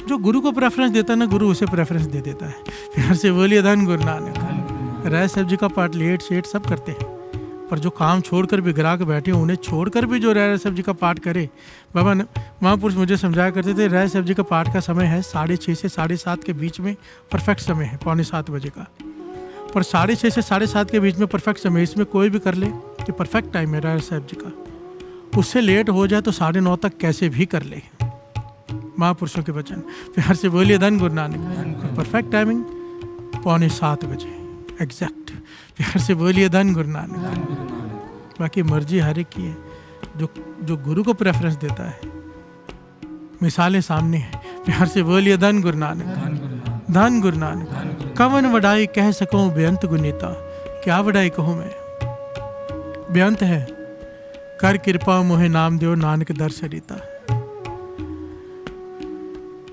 जो गुरु को प्रेफरेंस देता है ना, गुरु उसे प्रेफरेंस दे देता है। प्यार से बोलिए धन गुरु नानक। राय साहब जी का पाठ लेट सेठ सब करते हैं, पर जो काम छोड़कर भी ग्राहक बैठे उन्हें छोड़कर भी जो राय साहब जी का पाठ करे। बाबा महापुरुष मुझे समझाया करते थे, राय साहब जी का पाठ का समय है 6:30 से 7:30 के बीच में परफेक्ट समय है, 6:45 बजे का। पर 6:30 से 7:30 के बीच में परफेक्ट समय, इसमें कोई भी कर ले, ये परफेक्ट टाइम है राय साहब जी का। उससे लेट हो जाए तो 9:30 तक कैसे भी कर ले। महापुरुषों के वचन। प्यार से बोलिए धन गुरु नानक। परफेक्ट टाइमिंग 6:45 बजे एग्जैक्ट। प्यार से बोलिए धन गुरु नानक। बाकी मर्जी हर एक की है, जो गुरु को प्रेफरेंस देता है। मिसालें सामने हैं। प्यार से बोलिए धन गुरु नानक। धन गुरु नानक। कवन वडाई कह सकूं बेअंत गुनीता, क्या वडाई कहूं मैं। बेअंत है, कर कृपा मोहे नाम दियो नानक दर सरिता।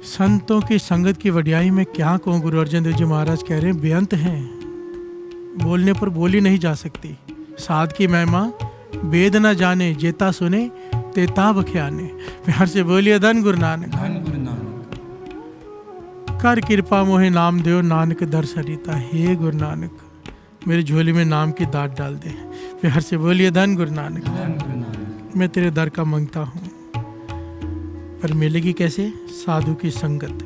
संतों की संगत की वडियाई में क्या कहूँ, गुरु अर्जन देव जी महाराज कह रहे हैं बेअंत हैं, बोलने पर बोली नहीं जा सकती। साध की महिमा वेद न जाने, जेता सुने तेता बख्याने। प्यार से बोलिए धन गुरु नानक।
धन गुरु नानक।
कर कृपा मोहे नाम देव, नानक दर सरिता। हे गुरु नानक, मेरी झोली में नाम की दात डाल दे। प्यार से बोलिए धन गुरु नानक।
धन गुरु नानक।
मैं तेरे दर का मांगता हूँ, पर मिलेगी कैसे? साधु की संगत।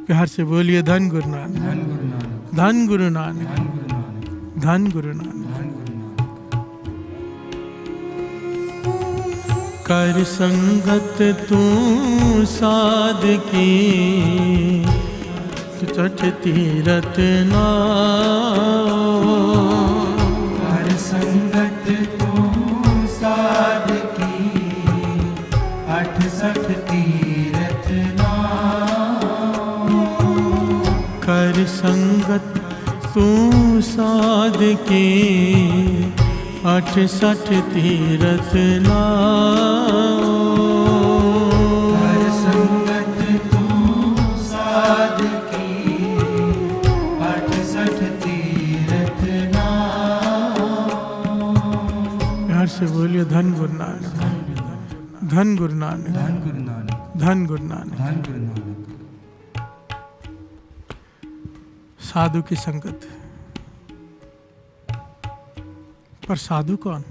प्यार से बोलिए धन गुरु नानक।
धन गुरु नानक।
धन गुरु नानक।
धन गुरु नानक।
धन गुरु नानक।
धन गुरु नानक।
कर संगत तू साध की, तट तीरथ नाओ।
कर संगत तू साध की, 68 तीरथ नाओ।
कर संगत तू साध की, 68 तीरथ नाओ।
कर संगत तू साध की, 68 तीरथ नाओ।
प्यार से बोलिए धन गुरु नानक। धन गुरु नानक।
धन गुरु नानक।
धन गुरु नानक।
धन गुरु नानक।
साधु की संगत, पर साधु कौन,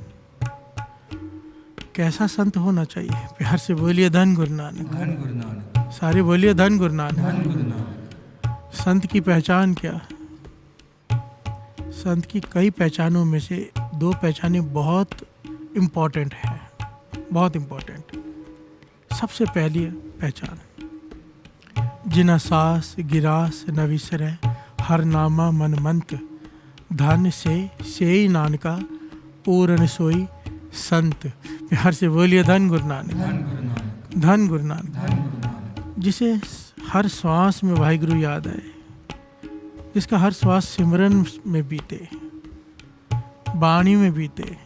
कैसा संत होना चाहिए? प्यार से बोलिए धन गुरु नानक।
धन गुरु नानक।
सारे बोलिए धन गुरु नानक।
धन गुरु नानक।
संत की पहचान क्या? संत की कई पहचानों में से 2 पहचानें बहुत इम्पोर्टेंट हैं, बहुत इम्पोर्टेंट। सबसे पहली पहचान, जिना सास गिरास न विसरै, हर नामा मन मंत। धन से नानका, पूर्ण सोई संत। प्यार से बोलिए धन गुरु नानक।
धन गुरु नानक।
धन गुरु नानक।
धन गुरु नानक।
जिसे हर श्वास में वाहिगुरु याद आए, जिसका हर श्वास सिमरन में बीते, वाणी में बीते,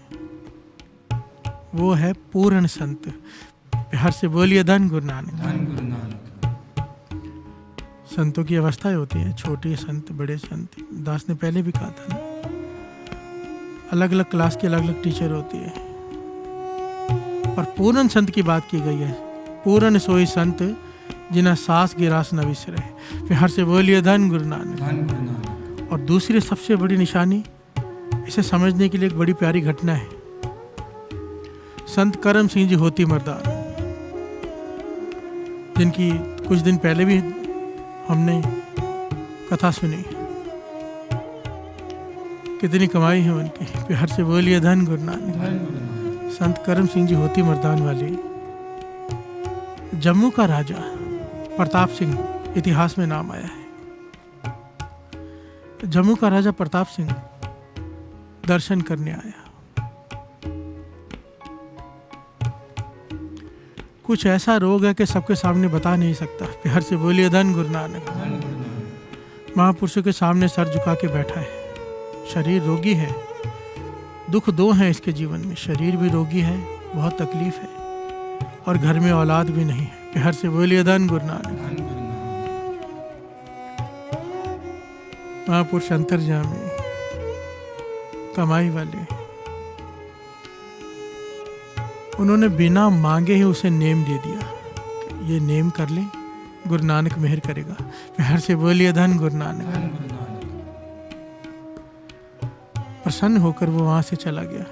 वो है पूर्ण संत। प्यार से बोलिए धन गुरु नानक।
धन गुरु नानक।
संतों की अवस्थाएं होती हैं, छोटे संत, बड़े संत। दास ने पहले भी कहा था ना, अलग अलग क्लास के अलग अलग टीचर होती है, पर पूर्ण संत की बात की गई है। पूर्ण सोई संत, जिन्हें सास गिरास न विसरे। प्यार से बोलिए धन गुरु नानक।
धन गुरु नानक।
और दूसरी सबसे बड़ी निशानी, इसे समझने के लिए एक बड़ी प्यारी घटना है। संत करम सिंह जी होती मर्दान, जिनकी कुछ दिन पहले भी हमने कथा सुनी, कितनी कमाई है उनकी। प्यार से बोलिए धन गुरु नानक।
धन गुरु नानक।
संत करम सिंह जी होती मर्दान वाले, जम्मू का राजा प्रताप सिंह, इतिहास में नाम आया है। जम्मू का राजा प्रताप सिंह दर्शन करने आया। कुछ ऐसा रोग है कि सबके सामने बता नहीं सकता। प्यार से बोलिए धन गुरु नानक।
धन गुरु नानक।
महापुरुषों के सामने सर झुका के बैठा है। शरीर रोगी है, दुख 2 हैं इसके जीवन में। शरीर भी रोगी है, बहुत तकलीफ है, और घर में औलाद भी नहीं है। प्यार से बोलिए धन गुरु नानक।
धन गुरु नानक।
महापुरुष अंतर्यामी, कमाई वाले, उन्होंने बिना मांगे ही उसे नेम दे दिया। ये नेम कर ले, गुरु नानक मेहर करेगा। प्यार से बोलिए धन गुरु नानक।
धन गुरु नानक।
प्रसन्न होकर वो वहां से चला गया।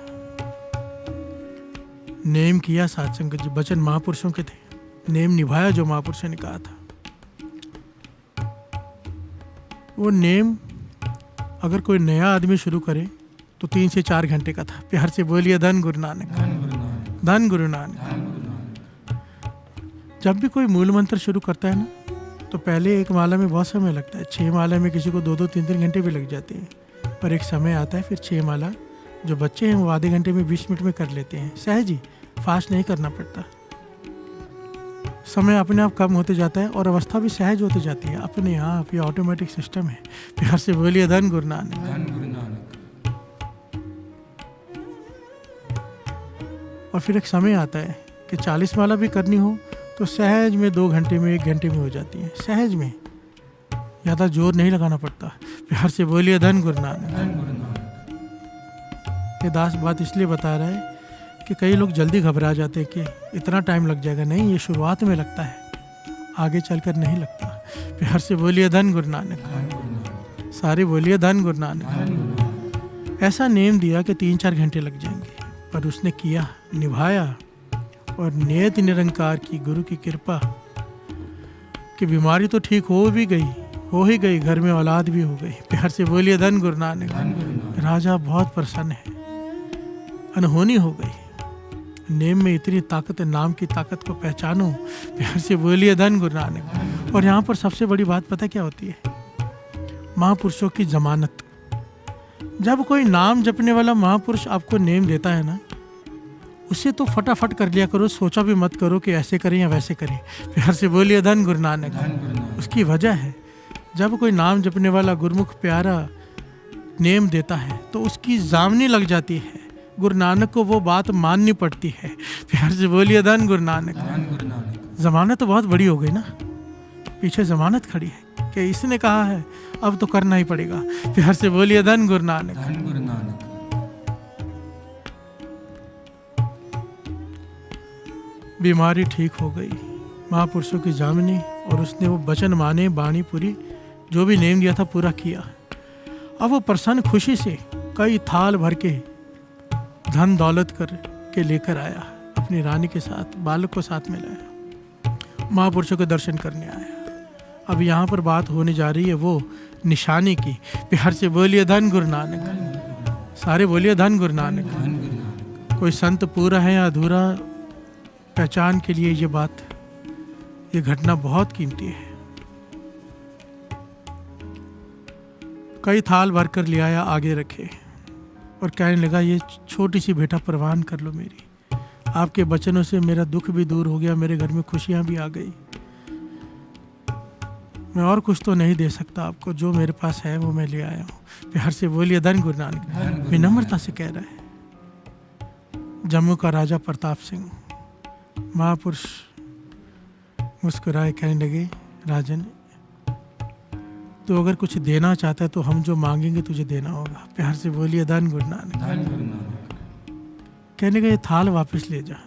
नेम किया साध संगत जी, वचन महापुरुषों के थे, नेम निभाया जो महापुरुषों ने कहा था। वो नेम अगर कोई नया आदमी शुरू करे तो 3 से 4 घंटे का था। प्यार से बोलिए धन गुरु नानक।
धन गुरु नानक।
धन गुरु नानक।
धन गुरु नानक।
जब भी कोई मूल मंत्र शुरू करता है ना, तो पहले 1 माला में बहुत समय लगता है। 6 माला में किसी को 2-2, 3-3 घंटे भी लग जाते हैं। पर एक समय आता है फिर 6 माला जो बच्चे हैं वो आधे घंटे में 20 मिनट में कर लेते हैं। सहज ही, फास्ट नहीं करना पड़ता। समय अपने आप कम होते जाता है और अवस्था भी सहज होती जाती है अपने आप। ये ऑटोमेटिक सिस्टम है। प्यार से बोलिए धन गुरु नानक।
धन गुरु नानक।
और फिर एक समय आता है कि 40 माला भी करनी हो तो सहज में 2 घंटे में 1 घंटे में हो जाती हैं, सहज में, ज़्यादा जोर नहीं लगाना पड़ता। प्यार से बोलिए धन गुरु नानक।
धन गुरु नानक।
ये दास बात इसलिए बता रहा है कि कई लोग जल्दी घबरा जाते हैं कि इतना टाइम लग जाएगा। नहीं, ये शुरुआत में लगता है, आगे चलकर नहीं लगता। प्यार से बोलिए धन गुरु नानक।
धन गुरु नानक।
सारे बोलिए धन गुरु नानक।
धन गुरु नानक।
ऐसा नेम दिया कि 3-4 घंटे लग जाएंगे, पर उसने किया, निभाया, और नियत निरंकार की गुरु की कृपा कि बीमारी तो ठीक हो ही गई, घर में औलाद भी हो गई। प्यार से बोलिए धन गुरु नानक।
धन गुरु नानक।
राजा बहुत प्रसन्न है, अनहोनी हो गई। नेम में इतनी ताकत है, नाम की ताकत को पहचानो। प्यार से बोलिए धन गुरु नानक। और यहाँ पर सबसे बड़ी बात पता क्या होती है? महापुरुषों की जमानत। जब कोई नाम जपने वाला महापुरुष आपको नेम देता है ना, उसे तो फटाफट कर लिया करो, सोचा भी मत करो कि ऐसे करें या वैसे करें। प्यार से बोलिए धन गुरु नानक।
धन गुरु नानक।
उसकी वजह है, जब कोई नाम जपने वाला गुरुमुख प्यारा नेम देता है तो उसकी जामनी लग जाती है। गुरु नानक को वो बात माननी पड़ती है। प्यार से बोलिए धन गुरु नानक।
धन गुरु नानक।
जमानत तो बहुत बड़ी हो गई ना, पीछे जमानत खड़ी है कि इसने कहा है अब तो करना ही पड़ेगा। प्यार से बोलिए धन गुरु नानक।
धन गुरु नानक।
बीमारी ठीक हो गई, महापुरुषों की जामनी, और उसने वो वचन माने, बाणी पूरी, जो भी नेम दिया था पूरा किया। अब वो प्रसन्न खुशी से कई थाल भर के धन दौलत कर के लेकर आया, अपनी रानी के साथ, बालक को साथ में लाया, महापुरुषों के दर्शन करने आया। अब यहाँ पर बात होने जा रही है वो निशानी की। प्यार से बोलिए धन गुरु नानक। सारे बोलिए धन गुरु नानक।
धन गुरु नानक।
कोई संत पूरा है या अधूरा, पहचान के लिए ये घटना बहुत कीमती है। कई थाल भर कर ले आया, आगे रखे, और कहने लगा ये छोटी सी बेटा प्रवान कर लो मेरी। आपके वचनों से मेरा दुख भी दूर हो गया, मेरे घर में खुशियां भी आ गई। मैं और कुछ तो नहीं दे सकता आपको, जो मेरे पास है वो मैं ले आया हूँ। प्यार से बोलिए धन गुरु नानक। विनम्रता से कह रहा है। जम्मू का राजा प्रताप सिंह, महापुरुष मुस्कुराए, कहने लगे राजन, तो अगर कुछ देना चाहता है तो हम जो मांगेंगे तुझे देना होगा। प्यार से बोलिए धन गुरु नानक।
धन गुरु नानक।
कहने का ये थाल वापस ले जा,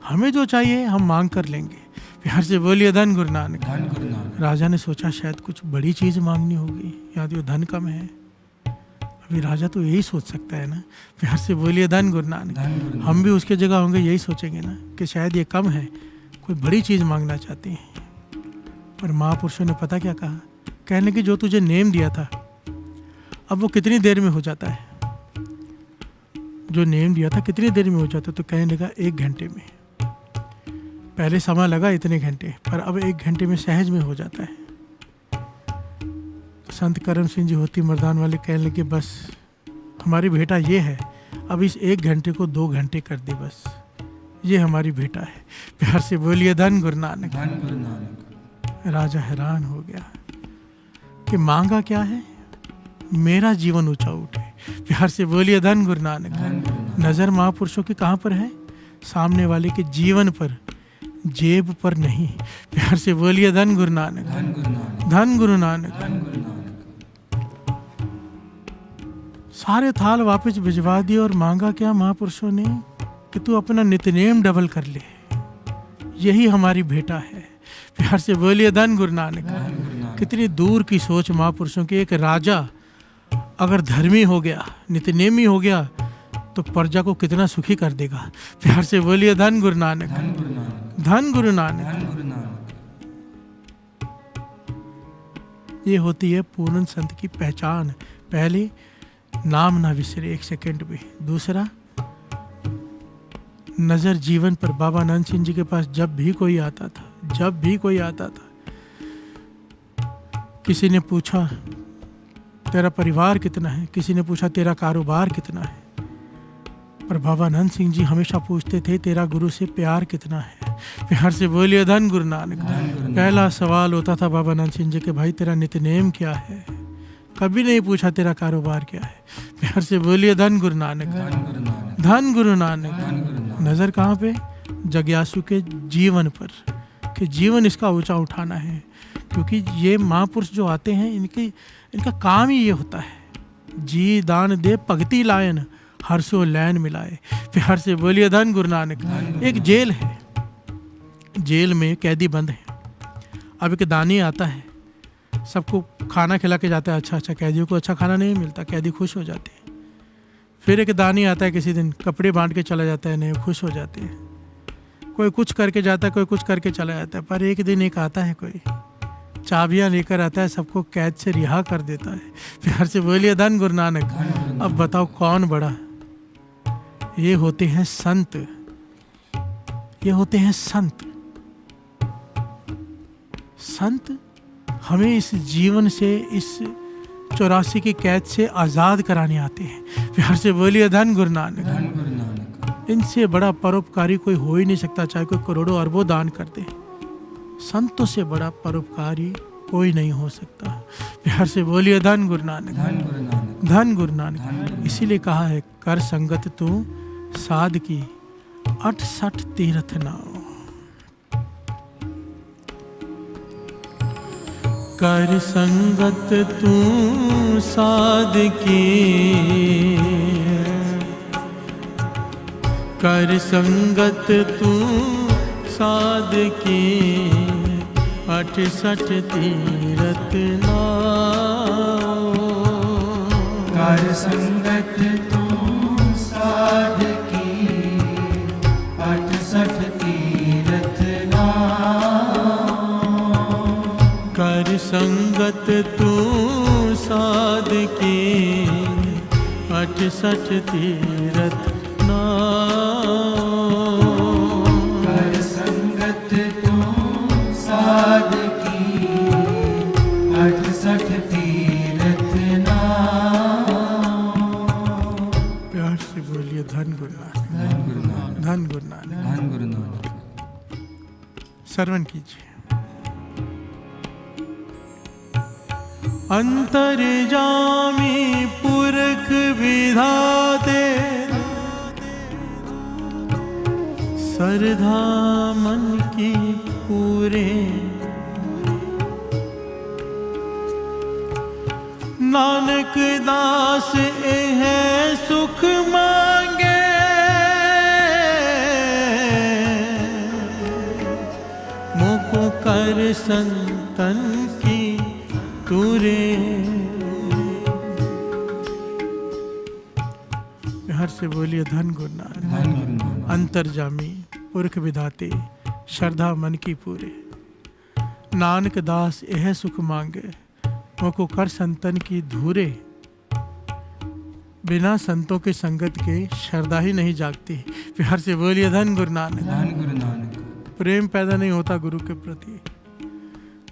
हमें जो चाहिए हम मांग कर लेंगे। प्यार से बोलिए धन गुरु नानक।
धन गुरु नानक।
राजा ने सोचा शायद कुछ बड़ी चीज मांगनी होगी, या तो धन कम है। अभी राजा तो यही सोच सकता है ना। प्यार से बोलिए धन गुरु नानक।
धन गुरु नानक।
हम भी उसके जगह होंगे, यही सोचेंगे ना कि शायद ये कम है, कोई बड़ी चीज मांगना चाहते हैं। पर महापुरुषों ने पता क्या कहा? कहने की जो तुझे नेम दिया था अब वो कितनी देर में हो जाता है? जो नेम दिया था कितनी देर में हो जाता? तो कहने लगा 1 घंटे में। पहले समय लगा इतने घंटे, पर अब 1 घंटे में सहज में हो जाता है। संत करम सिंह जी होती मर्दान वाले कहने लगे बस हमारी बेटा ये है, अब इस 1 घंटे को 2 घंटे कर दे, बस ये हमारी बेटा है। प्यार से बोलिए धन गुरु नानक।
धन गुरु नानक।
राजा हैरान हो गया कि मांगा क्या है? मेरा जीवन ऊंचा उठे। प्यार से बोलिए धन गुरु नानक।
धन गुरु नानक।
नजर महापुरुषों की कहाँ पर है? सामने वाले के जीवन पर, जेब पर नहीं। प्यार से बोलिए धन गुरु नानक।
धन गुरु नानक।
धन गुरु नानक।
धन गुरु नानक।
सारे थाल वापस भिजवा दिए और मांगा क्या महापुरुषों ने कि तू अपना नित्यनेम डबल कर ले, यही हमारी बेटा है। प्यार से बोलिए धन गुरु नानक।
धन गुरु नानक।
कितनी दूर की सोच महापुरुषों की। एक राजा अगर धर्मी हो गया, नित्यनेमी हो गया, तो प्रजा को कितना सुखी कर देगा। प्यार से बोलिए धन गुरु नानक।
धन गुरु नानक।
धन गुरु नानक।
धन गुरु नानक।
ये होती है पूर्ण संत की पहचान। पहले नाम ना विसरे 1 सेकंड भी। दूसरा, नजर जीवन पर। बाबा आनंद सिंह जी के पास जब भी कोई आता था, किसी ने पूछा तेरा परिवार कितना है, किसी ने पूछा तेरा कारोबार कितना है, पर बाबा आनंद सिंह जी हमेशा पूछते थे तेरा गुरु से प्यार कितना है। प्यार से बोलिए धन गुरु नानक। पहला सवाल होता था बाबा आनंद सिंह जी के, भाई तेरा नित्यनेम क्या है? कभी नहीं पूछा तेरा कारोबार क्या है। प्यार से बोलिए धन गुरु नानक।
धन गुरु नानक।
धन गुरु नानक।
धन गुरु नानक।
नजर कहाँ पे? जग्यासु के जीवन पर। कि जीवन इसका ऊंचा उठाना है, क्योंकि ये महापुरुष जो आते हैं इनका काम ही ये होता है, जी दान दे भगति लायन हर्षो लैन मिलाए। प्यार से बोलिए धन गुरु नानक। एक जेल है, जेल में कैदी बंद है। अब एक दानी आता है, सबको खाना खिला के जाता है, अच्छा कैदियों को अच्छा खाना नहीं मिलता, कैदी खुश हो जाते हैं। फिर एक दानी आता है, किसी दिन कपड़े बांट के चला जाता है, नहीं खुश हो जाते हैं। कोई कुछ करके जाता है, कोई कुछ करके चला जाता है। पर एक दिन एक आता है, कोई चाबियां लेकर आता है, सबको कैद से रिहा कर देता है। प्यार से बोलिए धन गुरु नानक। अब बताओ कौन बड़ा? ये होते हैं संत, ये होते हैं संत। संत हमें इस जीवन से, इस 84 की कैद से आज़ाद कराने आते हैं। प्यार से बोलिए धन गुरु नानक।
धन गुरु नानक।
इनसे बड़ा परोपकारी कोई हो ही नहीं सकता, चाहे कोई करोड़ों अरबों दान कर दे। संतों से बड़ा परोपकारी कोई नहीं हो सकता। प्यार से बोलिए धन गुरु नानक।
धन गुरु नानक।
धन गुरु नानक। इसीलिए कहा है, कर संगत तू साध की 68 तीर्थ नाव। कर संगत तू साध की, कर संगत तू साध की 68 तीर्थ नाव।
कर संगत तू साध की 68 तीर्थ नाव।
कर संगत तू साध की 68 तीर्थ नाव।
कर संगत तू साध की 68 तीर्थ नाव।
प्यार से बोलिए धन गुरु नानक।
धन गुरु नानक।
धन गुरु नानक।
धन गुरु नानक।
श्रवण कीजिए। अंतर्जामी पुरख विधाते, श्रद्धा मन की पूरे। नानक दास है सुख मांगे, मोको कर संतन की तूरे। हर से बोलिए धन गुरु नानक।
धन गुरु नानक।
अंतर्जामी पुरख विधाते, श्रद्धा मन की पूरे। नानक दास यह सुख मांगे, मोको कर संतन की धूरे। बिना संतों के संगत के श्रद्धा ही नहीं जागती। प्यार से बोलिए धन गुरु नानक।
धन गुरु नानक।
प्रेम पैदा नहीं होता गुरु के प्रति,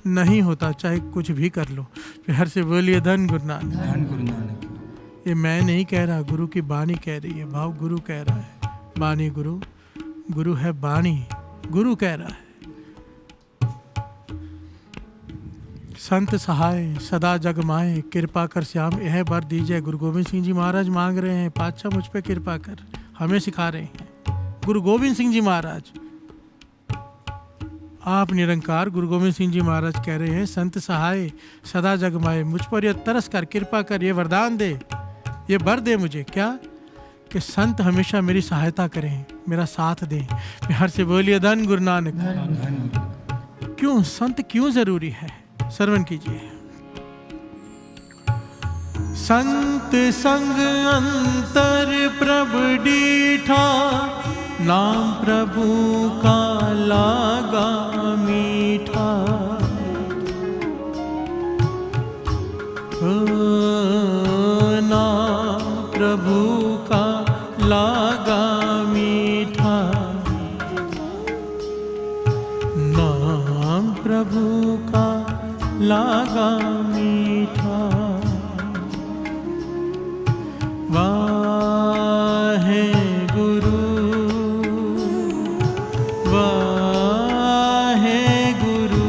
नहीं होता, चाहे कुछ भी कर लो। प्यार से बोलिए धन गुरु नानक।
धन गुरु नानक।
ये मैं नहीं कह रहा, गुरु की बानी कह रही है, भाव गुरु कह रहा है। बानी गुरु, गुरु है बानी, गुरु कह रहा है। संत सहाय सदा जग माए, कृपा कर श्याम यह वर दीजिए। गुरु गोविंद सिंह जी महाराज मांग रहे हैं, पातशाह मुझ पे कृपा कर, हमें सिखा रहे हैं। गुरु गोविंद सिंह जी महाराज, आप निरंकार गुरु गोविंद सिंह जी महाराज कह रहे हैं, संत सहाय सदा जग माए, मुझ पर ये तरस कर, कृपा कर, ये वरदान दे, ये वर दे मुझे। क्या? कि संत हमेशा मेरी सहायता करें, मेरा साथ दें। प्यार से बोलिए धन गुरु नानक।
धन।
क्यों संत क्यों जरूरी है? श्रवण कीजिए। संत संग अंतर प्रभु डीठा, नाम प्रभु का लागा मीठा। नाम प्रभु का लागा मीठा, नाम प्रभु का लागा मीठा। वाहे गुरु, वाहे गुरु,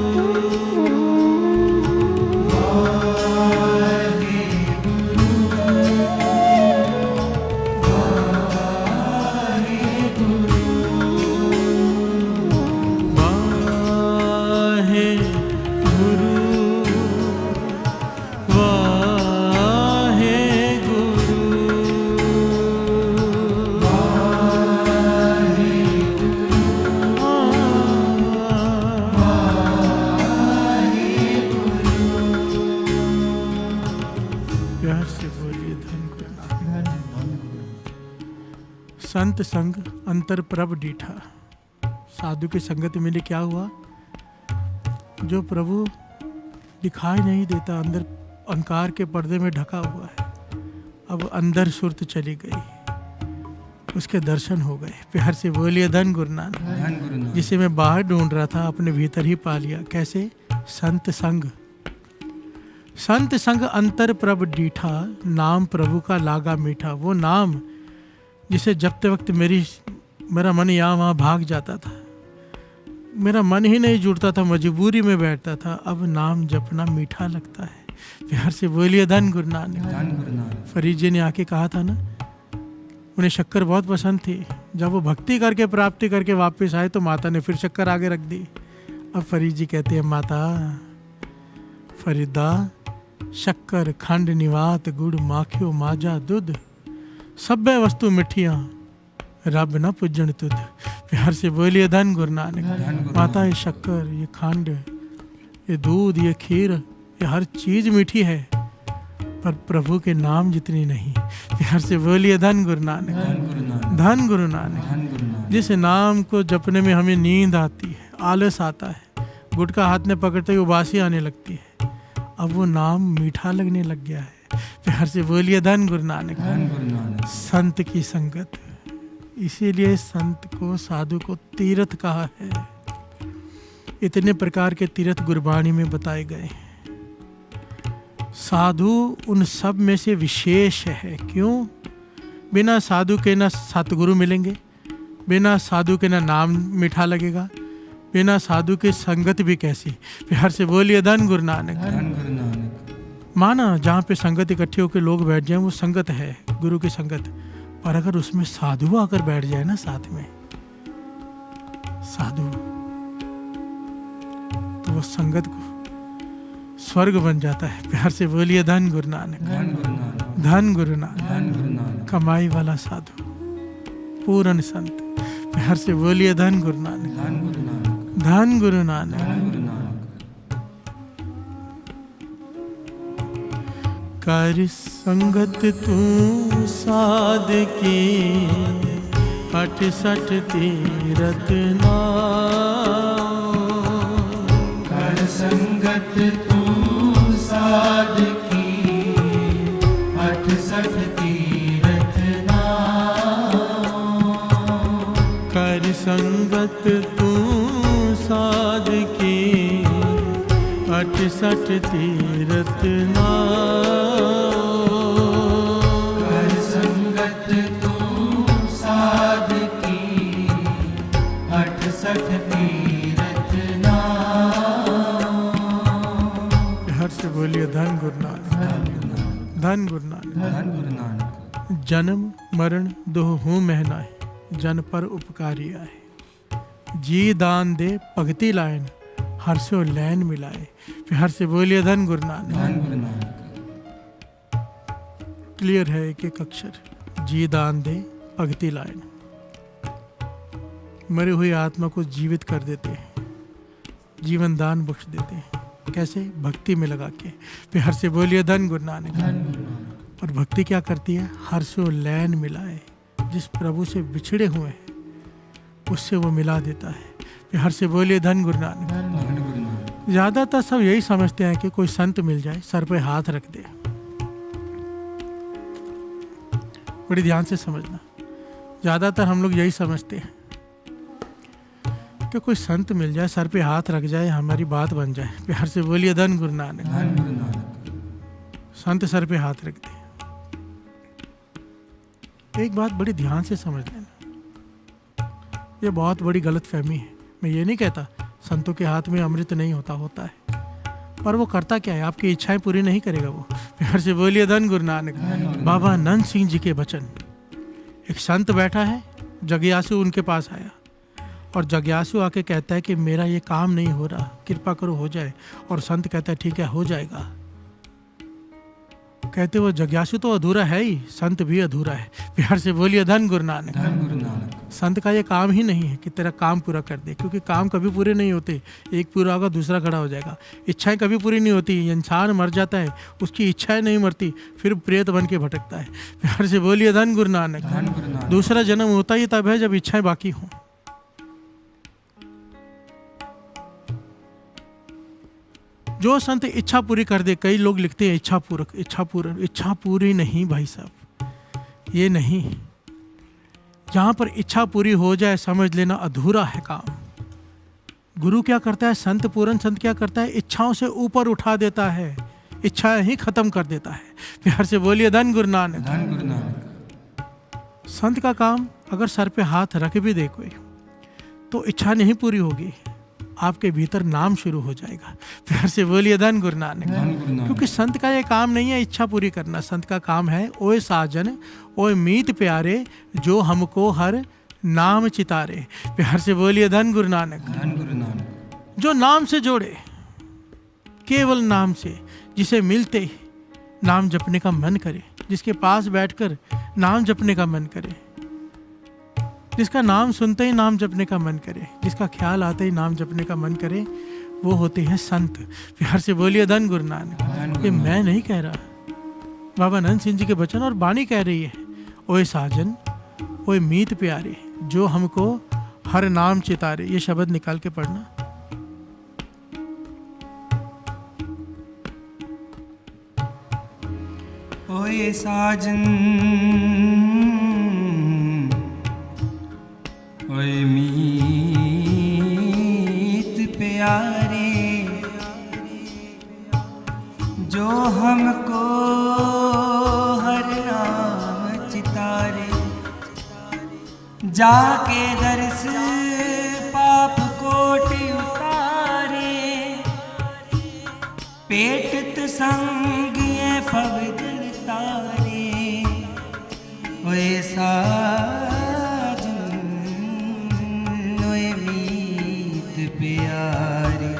वाहे गुरु, वाहे गुरु,
वाहे संत संग अंतर प्रभ डीठा। साधु की संगत में क्या हुआ? जो प्रभु दिखाई नहीं देता, अंदर अंकार के पर्दे में ढका हुआ है, अब अंदर सुरत चली गई, उसके दर्शन हो गए। प्यार से बोलिए धन गुरु नानक।
धन गुरु नानक।
जिसे मैं बाहर ढूंढ रहा था अपने भीतर ही पा लिया। कैसे? संत संग। संत संग अंतर प्रभ डीठा, नाम प्रभु का लागा मीठा। वो नाम जिसे जपते वक्त मेरा मन यहाँ वहाँ भाग जाता था, मेरा मन ही नहीं जुड़ता था, मजबूरी में बैठता था। अब नाम जपना मीठा लगता है। प्यार से बोलिए धन गुरु नानक।
धन गुरु नानक।
फरीद जी ने आके कहा था ना, उन्हें शक्कर बहुत पसंद थी। जब वो भक्ति करके प्राप्ति करके वापस आए तो माता ने फिर शक्कर आगे रख दी। अब फरीद जी कहते हैं, माता फरीदा शक्कर खंड निवात गुड़ माखियो माजा दूध, सभ्य वस्तु मिठियाँ रब न पूजन तुद। प्यार से बोलिए धन गुरु नानक। माता ये शक्कर, ये खंड, ये दूध, ये खीर, ये हर चीज मीठी है, पर प्रभु के नाम जितनी नहीं। प्यार से बोलिए धन गुरु नानक।
धन गुरु नानक।
धन गुरु नानक।
धन गुरु नानक।
जिस नाम को जपने में हमें नींद आती है, आलस आता है, गुटखा हाथ में पकड़ते ही उबासी आने लगती है, अब वो नाम मीठा लगने लग गया है। प्यार से बोलिए धन गुरु नानक।
धन गुरु नानक।
संत की संगत, इसीलिए संत को, साधु को तीर्थ कहा है। इतने प्रकार के तीर्थ गुरबाणी में बताए गए हैं। साधु उन सब में से विशेष है। क्यों? बिना साधु के ना सतगुरु मिलेंगे, बिना साधु के ना नाम मीठा लगेगा, बिना साधु के संगत भी कैसी। प्यार से बोलिए धन गुरु नानक।
धन गुरु नानक।
माना जहाँ पे संगत इकट्ठे होकर लोग बैठ जाएं, वो संगत है, गुरु की संगत। पर अगर उसमें साधु आकर बैठ जाए ना साथ में, साधु, तो वो संगत को स्वर्ग बन जाता है। प्यार से बोलिए धन गुरु नानक।
धन गुरु नानक।
धन गुरु नानक।
धन गुरु नानक।
कमाई वाला साधु, पूर्ण संत। प्यार से बोलिए धन गुरु नानक।
धन गुरु नानक।
धन गुरु नानक।
धन गुरु नानक।
कर संगत तू साध की, 68 तीरथ नाम।
कर संगत तू साध की, 68 तीरथ नाम।
कर संगत तू साध की, 68 तीरथ नाम।
कर संगत तू साध की, 68 तीरथ नाम।
हर से बोलिए धन गुरु नानक। धन गुरु नानक।
धन गुरु नानक।
जन्म मरण दोह हूँ महनाए, जन पर उपकारी आए। जी दान दे भगति लायन, हर से लैन मिलाए। प्यार से बोलिए धन गुरु नानक।
धन गुरु नानक।
क्लियर है एक एक अक्षर। जी दान दे भगति लायन, मरी हुई आत्मा को जीवित कर देते हैं, जीवन दान बख्श देते हैं। कैसे? भक्ति में लगा के। प्यार से बोलिए धन गुरु नानक।
धन गुरु नानक।
और भक्ति क्या करती है? हर से लैन मिलाए। जिस प्रभु से बिछड़े हुए हैं उससे वो मिला देता है। प्यार से बोलिए धन गुरु नानक।
धन गुरु नानक।
ज्यादातर सब यही समझते हैं कि कोई संत मिल जाए, सर पे हाथ रख दे। बड़ी ध्यान से समझना, ज्यादातर हम लोग यही समझते हैं कि कोई संत मिल जाए, सर पे हाथ रख जाए, हमारी बात बन जाए। प्यार से बोलिए धन गुरु नानक।
धन गुरु नानक।
संत सर पे हाथ रख दे। एक बात बड़ी ध्यान से समझ लेना, ये बहुत बड़ी गलत फहमी है। मैं ये नहीं कहता संतों के हाथ में अमृत नहीं होता, होता है, पर वो करता क्या है? आपकी इच्छाएं पूरी नहीं करेगा वो। प्यार से बोलिए धन गुरु नानक। बाबा नंद सिंह जी के वचन। एक संत बैठा है, जग्यासु उनके पास आया और जग्यासु आके कहता है कि मेरा ये काम नहीं हो रहा, कृपा करो हो जाए। और संत कहता है ठीक है हो जाएगा। कहते वो जग्यासु तो अधूरा है ही, संत भी अधूरा है। प्यार से बोलिए धन गुरु नानक।
धन गुरु नानक।
संत का ये काम ही नहीं है कि तेरा काम पूरा कर दे, क्योंकि काम कभी पूरे नहीं होते। एक पूरा होगा दूसरा खड़ा हो जाएगा। इच्छाएं कभी पूरी नहीं होती। इंसान मर जाता है, उसकी इच्छाएं नहीं मरती, फिर प्रेत बन के भटकता है। प्यार से बोलिए धन गुरु नानक।
धन गुरु नानक।
दूसरा जन्म होता ही तब है जब इच्छाएं बाकी हों। जो संत इच्छा पूरी कर दे, कई लोग लिखते हैं इच्छा पूरक, इच्छा पूरक, इच्छा पूरी नहीं भाई साहब, ये नहीं। जहां पर इच्छा पूरी हो जाए समझ लेना अधूरा है काम। गुरु क्या करता है, संत पूरन संत क्या करता है, इच्छाओं से ऊपर उठा देता है, इच्छाएं ही खत्म कर देता है। प्यार से बोलिए धन गुरु नानक।
धन गुरु नानक।
संत का काम अगर सर पे हाथ रख भी दे कोई, तो इच्छा नहीं पूरी होगी, आपके भीतर नाम शुरू हो जाएगा। प्यार से बोलिए धन गुरु नानक।
धन गुरु नानक।
क्योंकि संत का ये काम नहीं है इच्छा पूरी करना। संत का काम है ओए साजन ओए मीत प्यारे, जो हमको हर नाम चितारे। प्यार से बोलिए धन गुरु नानक।
धन गुरु नानक।
जो नाम से जोड़े, केवल नाम से, जिसे मिलते ही नाम जपने का मन करे, जिसके पास बैठकर नाम जपने का मन करे, जिसका नाम सुनते ही नाम जपने का मन करे, जिसका ख्याल आते ही नाम जपने का मन करे, वो होते हैं संत। प्यार से बोलिए धन गुरु नानक। ये मैं नहीं कह रहा, बाबा नंद सिंह जी के वचन और बाणी कह रही है। ओए साजन ओए मीत प्यारे, जो हमको हर नाम चितारे। ये शब्द निकाल के पढ़ना।
ओए साजन ओए मीत प्यारे, जो हमको हर नाम चितारे। जाके दर्श पाप कोटि उतारे, पेटत संगिए पव जल तारे। ओए साजन ओए मीत प्यारे,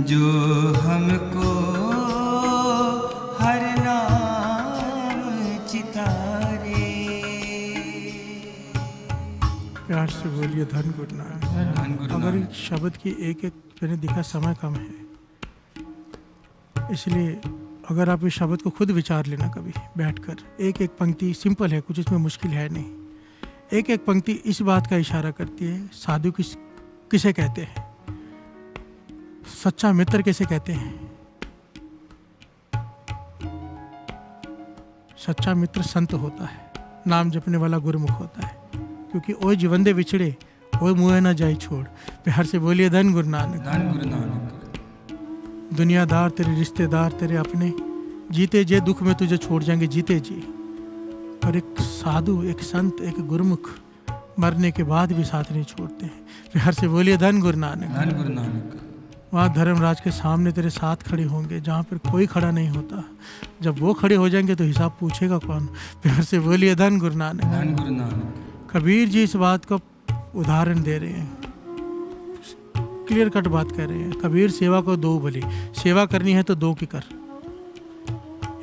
जो हमको हर नाम चितारे।
प्यार से बोलिए धन गुरु नानक।
धन गुरु
अगर
नानक।
शब्द की एक एक मैंने दिखा समय कम है, इसलिए अगर आप इस शब्द को खुद विचार लेना कभी बैठकर। एक एक पंक्ति सिंपल है, कुछ इसमें मुश्किल है नहीं। एक एक पंक्ति इस बात का इशारा करती है, साधु किसे कहते हैं, सच्चा मित्र किसे कहते हैं। सच्चा मित्र संत होता है, नाम जपने वाला गुरुमुख होता है। क्योंकि ओए जीवंदे विछड़े, ओए मुँह न जाए छोड़। प्यार से बोलिए धन गुरु नानक।
धन गुरु नानक।
दुनियादार तेरे रिश्तेदार तेरे अपने, जीते जे दुख में तुझे छोड़ जाएंगे जीते जी। और एक साधु, एक संत, एक गुरुमुख मरने के बाद भी साथ नहीं छोड़ते हैं। प्यार से बोलिए धन गुरु नानक।
धन गुरु नानक।
वहाँ धर्मराज के सामने तेरे साथ खड़े होंगे, जहाँ पर कोई खड़ा नहीं होता। जब वो खड़े हो जाएंगे तो हिसाब पूछेगा कौन। प्यार से बोलिए धन गुरु नानक।
धन गुरु नानक।
कबीर जी इस बात को उदाहरण दे रहे हैं, क्लियर कट बात कर रहे हैं। कबीर सेवा को दो भली, सेवा करनी है तो दो की कर,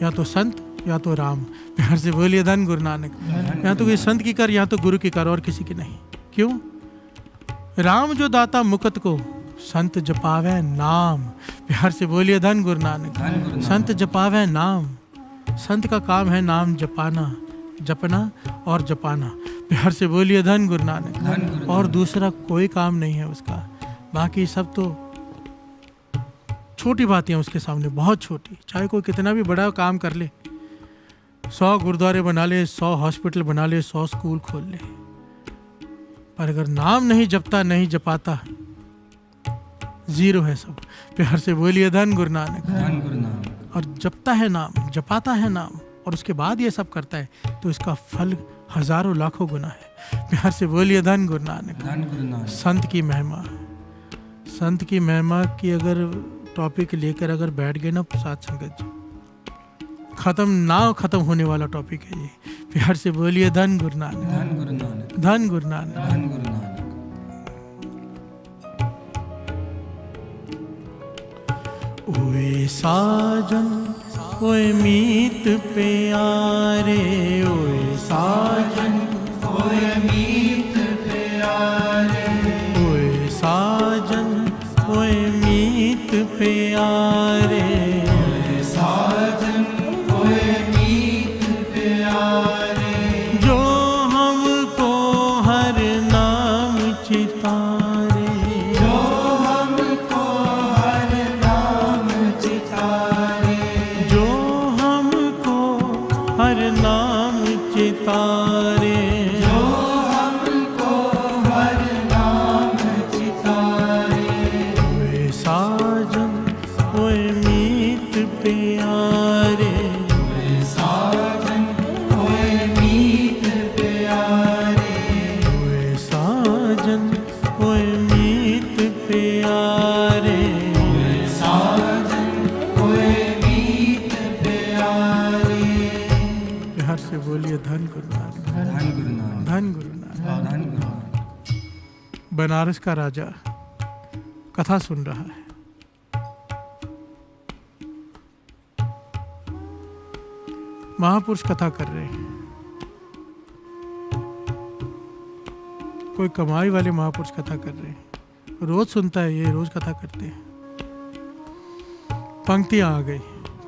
या तो संत या तो राम। प्यार से बोलिए धन गुरु नानक। या तो कोई संत की कर या तो गुरु की कर, और किसी की नहीं। क्यों? राम जो दाता मुकत को, संत जपावे नाम। प्यार से बोलिए धन गुरु नानक।
धन गुरु नानक।
संत जपावे नाम। संत का काम है नाम जपाना, जपना और जपाना। प्यार से बोलिए धन गुरु नानक।
धन गुरु
और
नानक।
दूसरा कोई काम नहीं है उसका, बाकी सब तो छोटी बातें हैं उसके सामने, बहुत छोटी। चाहे कोई कितना भी बड़ा काम कर ले, 100 गुरुद्वारे बना ले, 100 हॉस्पिटल बना ले, 100 स्कूल खोल ले, पर अगर नाम नहीं जपता, नहीं जपाता, जीरो है सब। प्यार से बोलिए धन गुरु नानक।
धन गुरु नानक।
और जपता है नाम, जपाता है नाम, और उसके बाद ये सब करता है, तो इसका फल हजारों लाखों गुना है। प्यार से बोलिए धन गुरु नानक।
धन गुरु नानक।
संत की महिमा, संत की महिमा की अगर टॉपिक लेकर अगर बैठ गए ना साथ संगत जी, खत्म होने वाला टॉपिक है ये। प्यार से बोलिए धन गुरु नानक।
धन गुरु नानक।
धन गुरु नानक।
धन गुरु नानक।
ओए साजन ओए मीत प्यारे, ओए साजन
ओए मीत
प्यारे,
साजन होए मीत प्यारे,
जो हमको हर नाम चितारे,
जो हमको हर नाम चितारे,
जो हमको हर नाम चितारे।
जो हमको हर नाम चितारे,
वे साजन होए मीत प्यारे,
साजन होए मीत प्यारे,
वे साजन होए मीत प्यारे।
साजन होए मीत प्यारे।
प्यार से बोलिए धन गुरु नानक,
धन गुरु नानक,
धन गुरु नानक।
धन गुरु नानक।
बनारस का राजा कथा सुन रहा है। महापुरुष कथा कर रहे हैं। कोई कमाई वाले महापुरुष कथा कर रहे हैं। रोज सुनता है, ये रोज कथा करते हैं। पंक्तियां आ गई।